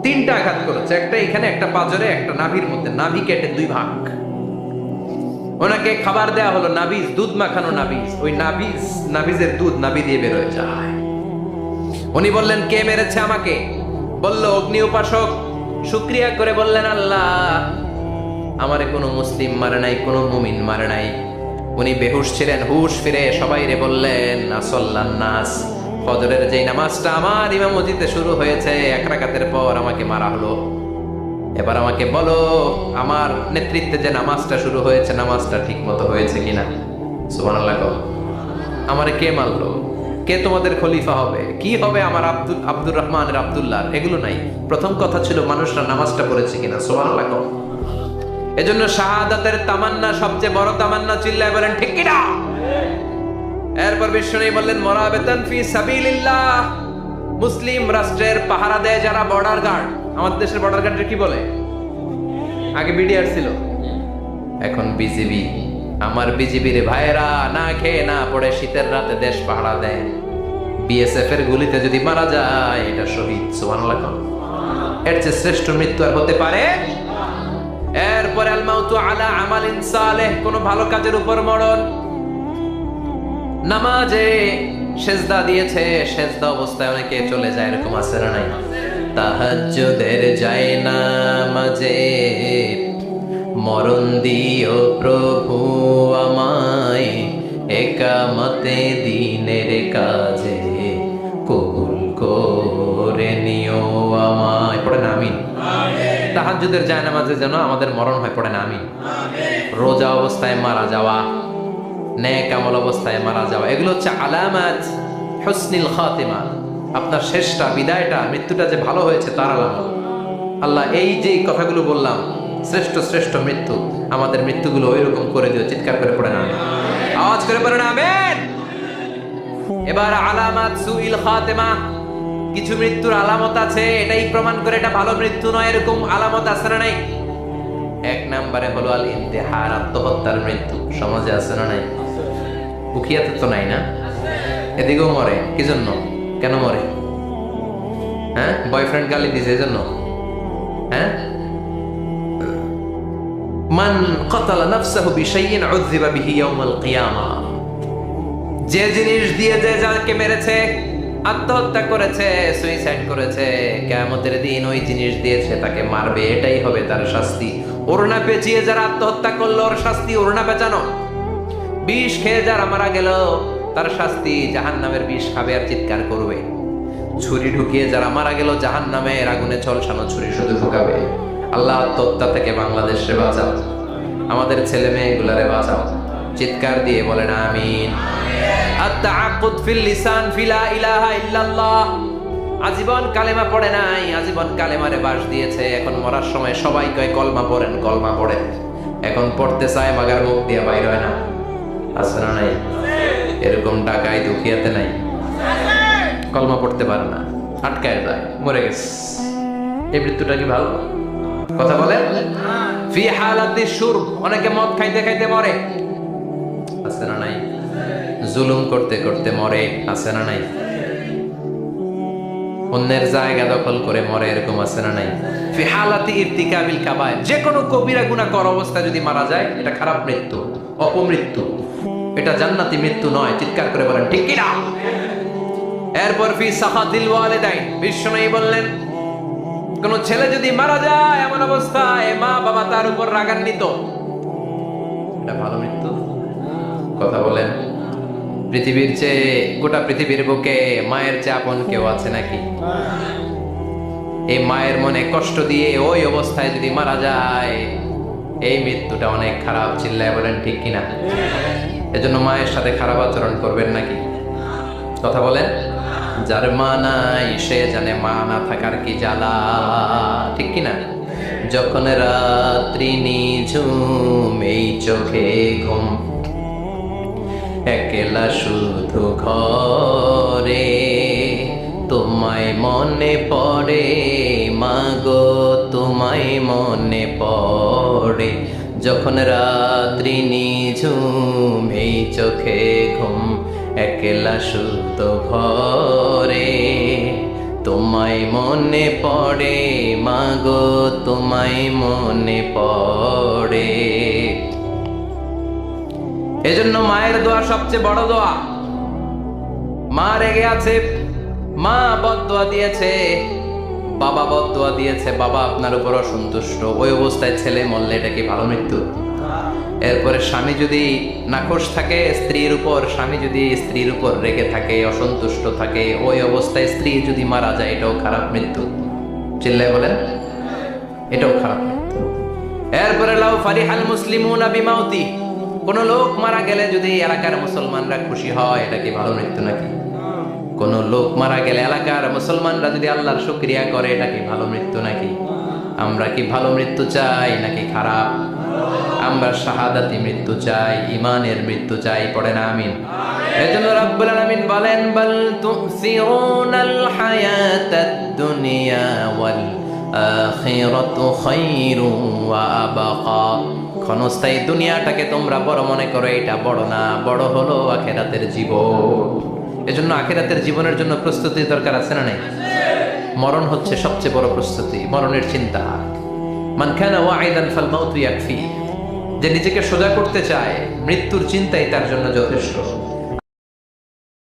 3টা আঘাত করেছে, একটা এখানে, একটা পাজরে, একটা নাভির মধ্যে, নাভি কেটে 2 ভাগ। ওনাকে খাবার দেয়া হলো নাবিজ, দুধ মাখানো নাবিজ, ওই নাবিজের দুধ নাভি দিয়ে বের হয়ে যায়। উনি বললেন কে মেরেছে আমাকে? বলল অগ্নি উপাসক। শুকরিয়া করে বললেন আল্লাহ আমারে কোনো মুসলিম মারে নাই, কোনো মুমিন মারে নাই। উনি বেহুশ ছিলেন, হুশ ফিরে সবাইরে বললেন আসল্লান নাস, ফজরের যেই নামাজটা আমার ইমামতিতে শুরু হয়েছে 1 রাকাতের পর আমাকে মারা হলো, এবার আমাকে বলো আমার নেতৃত্বে যে নামাজটা শুরু হয়েছে নামাজটা ঠিক মতো হয়েছে কিনা। সুবহানাল্লাহ। আমারে কে মারলো? কে তোমাদের খলিফা হবে? কি হবে আমার আব্দুর রহমানের আব্দুল্লাহ? এগুলো নাই, প্রথম কথা ছিল মানুষরা নামাজটা পড়েছে কিনা। সুবহানাল্লাহ। এজন্য শাহাদাতের তামান্না সবচেয়ে বড় তামান্না। চিল্লায় বলেন ঠিক কিনা? এরপর বিষ্ণু বললেন মুরাবিতান ফি সাবিলিল্লাহ, মুসলিম রাষ্ট্রের পাহারা দেয় যারা, বর্ডার গার্ড। আমাদের দেশের বর্ডার গার্ডের কি বলে? আগে বিডিআর ছিল, এখন বিজিবি। আমার বিজিবির ভাইয়েরা না খেয়ে না পড়ে শীতের রাতে দেশ পাহারা দেয়। বিএসএফ এর গুলিতে যদি মারা যায় এটা শহীদ। সুবহানাল্লাহ। এর চেয়ে শ্রেষ্ঠ মৃত্যু আর হতে পারে? এরপরে আল মাউতু আলা আমালিন সালেহ, কোন ভালো কাজের উপর মরণ। নামাজে সেজদা দিয়েছে, সেজদা অবস্থায় অনেকে চলে যায়, এরকম আছে না নাই? তাহাজ্জুদের যায় নামাজে মরণ দিও প্রভু তাহাজ্জুদের জায়নামাজে যেন আমাদের মরণ হয়, পড়ে না আমিন। রোজা অবস্থায় মারা যাওয়া, নেক আমল অবস্থায় মারা যাওয়া, এগুলো হচ্ছে আলামাত হুসনিল খাতিমা। আপনার শেষটা, বিদায়টা, মৃত্যুটা যে ভালো হয়েছে তার আলামত। আল্লাহ এই যে কথাগুলো বললাম, শ্রেষ্ঠ শ্রেষ্ঠ মৃত্যু, আমাদের মৃত্যুগুলো ওইরকম করে দিও। চিৎকার করে পড়ে না আমিন, আওয়াজ করে পড়ে না আমিন। এবার আলামাত সুইল খাতিমা, কিছু মৃত্যুর আলামত আছে, এটাই প্রমাণ করে এটা ভালো মৃত্যু নয়, এরকম আলামত আছে না নাই? এক নম্বরে হলো আল ইন্তেহার, আত্মহত্যার মৃত্যু। সমাজে আছে না নাই? উখিয়াতে তো নাই না? এদিকেও মরে, কি জন্য? কেন মরে? হ্যাঁ, বয়ফ্রেন্ড গালি দিছে এজন্য? হ্যাঁ, মান কাতালা নাফসাহু বিশাইইন উযযিবা বিহি ইয়াউমাল কিয়ামা। যে জিনিস দিয়ে যে যাকে মেরেছে, আত্মহত্যা করেছে, সুইসাইড করেছে, কিয়ামতের দিন ওই জিনিস দিয়েছে তাকে মারবে, এটাই হবে তার শাস্তি। ওড়না পেঁচিয়ে যারা আত্মহত্যা করলো, ওর শাস্তি ওড়না পেঁচানো। বিষ খেয়ে যারা মারা গেল, তার শাস্তি জাহান্নামের বিষ খাবে আর চিৎকার করবে। ছুরি ঢুকিয়ে যারা মারা গেল, জাহান্নামের আগুনে ঝলসানো ছুরি শুধু ঢুকাবে। আল্লাহ আত্মহত্যা থেকে বাংলাদেশে বাঁচাও, আমাদের ছেলে মেয়েগুলারে বাঁচাও। চিৎকার দিয়ে বলেন আমিন। আত-তাআক্কুদ ফিল লিসান ফি লা ইলাহা ইল্লাল্লাহ। আজীবন কালেমা পড়ে নাই, আজীবন কালেমারে বাস দিয়েছে, এখন মরার সময় সবাই কয় কলমা পড়েন, কলমা পড়েন। এখন পড়তে চায়, মাগার মুখ দিয়ে বাইর হয় না। আছে না নাই? এরকম টাকায় দুখিয়াতে নাই, কলমা পড়তে পারে না, আটকায় যায়, মরে গেছে। এই মৃত্যুটা কি ভালো? কথা বলে। ফি হালাতি শুরব, অনেকে মদ খাইতে খাইতে মরে। আছে না নাই? জুলুম করতে করতে মরে। আছে না নাই? অন্যের জায়গা দখল করে মরে, এরকম আছে না নাই? ফি হালাতি ইরতিকাবিল কাবায়ের, যে কোনো কবিরা গুনাহ কর অবস্থায় যদি মারা যায়, এটা খারাপ মৃত্যু, অপমৃত্যু, এটা জান্নাতি মৃত্যু নয়। চিৎকার করে বলেন ঠিক কি না? এরপর ফি সাখাতিল ওয়ালিদাইন, বিশ্বনবী বললেন কোন ছেলে যদি মারা যায় এমন অবস্থায় মা বাবা তার উপর রাগান্বিত, এটা ভালো মৃত্যু? কথা বলেন। পৃথিবীর চেয়ে, গোটা পৃথিবীর বুকে মায়ের চেয়ে আপন কেউ আছে নাকি? এই মায়ের মনে কষ্ট দিয়ে ওই অবস্থায় যদি মারা যায়, এই মৃত্যুটা অনেক খারাপ। চিল্লায় বলেন ঠিক কিনা? এজন্য মায়ের সাথে খারাপ আচরণ করবেন নাকি? কথা বলেন। যার মা নাই সে জানে মা না থাকার কি জ্বালা, ঠিক কিনা? যখন রাত্রি নিঝুম, এই চোখে ঘুম, একলা শুধু ঘরে, তোমায় মনে পড়ে মাগো, তোমায় মনে পড়ে। যখন রাত্রি নিঝুম, এই চোখে ঘুম, একলা শুধু ঘরে, তোমায় মনে পড়ে মাগো, তোমায় মনে পড়ে। এজন্য মায়ের দোয়া সবচেয়ে বড় দোয়া। মা রেগে আছে, মা বদদোয়া দিয়েছে, বাবা বদদোয়া দিয়েছে, বাবা আপনার উপর অসন্তুষ্ট, ওই অবস্থায় ছেলে মরলে এটা কি ভালো মৃত্যু? এরপরে স্বামী যদি নাখোশ থাকে স্ত্রীর উপর, স্বামী যদি স্ত্রীর উপর রেগে থাকে, অসন্তুষ্ট থাকে, ওই অবস্থায় স্ত্রী যদি মারা যায়, এটাও খারাপ মৃত্যু। চিল্লায় বলেন, এটাও খারাপ মৃত্যু। এরপরে লাউ ফারিহাল মুসলিমুনা বিমাউতি, কোন লোক মারা গেলে যদি এলাকার মুসলমানরা খুশি হয়, এটা কি ভালো মৃত্যু নাকি? কোন লোক মারা গেলে এলাকার মুসলমানরা যদি আল্লাহর শুকরিয়া করে, এটা কি ভালো মৃত্যু নাকি? আমরা কি ভালো মৃত্যু চাই নাকি খারাপ? আমরা শাহাদাতি মৃত্যু চাই, ঈমানের মৃত্যু চাই। পড়ে না আমিন। এজন্য রাব্বুল আলামিন বলেন, বাল তুসিরুনাল হায়াতাদ দুনিয়া ওয়াল আখিরাতু খায়রুন ওয়া আবকা। ক্ষণস্থায়ী দুনিয়াটাকে তোমরা বড় মনে করো, এটা বড় না, বড় হলো আখিরাতের জীবন। এজন্য আখিরাতের জীবনের জন্য প্রস্তুতি দরকার, আছে না নাই? মরণ হচ্ছে সবচেয়ে বড় প্রস্তুতি, মরণের চিন্তা। মান কানা ওয়াইদান ফাল মাউতু ইয়াকফি, যে নিজেকে সোজা করতে চায়, মৃত্যুর চিন্তাই তার জন্য যথেষ্ট।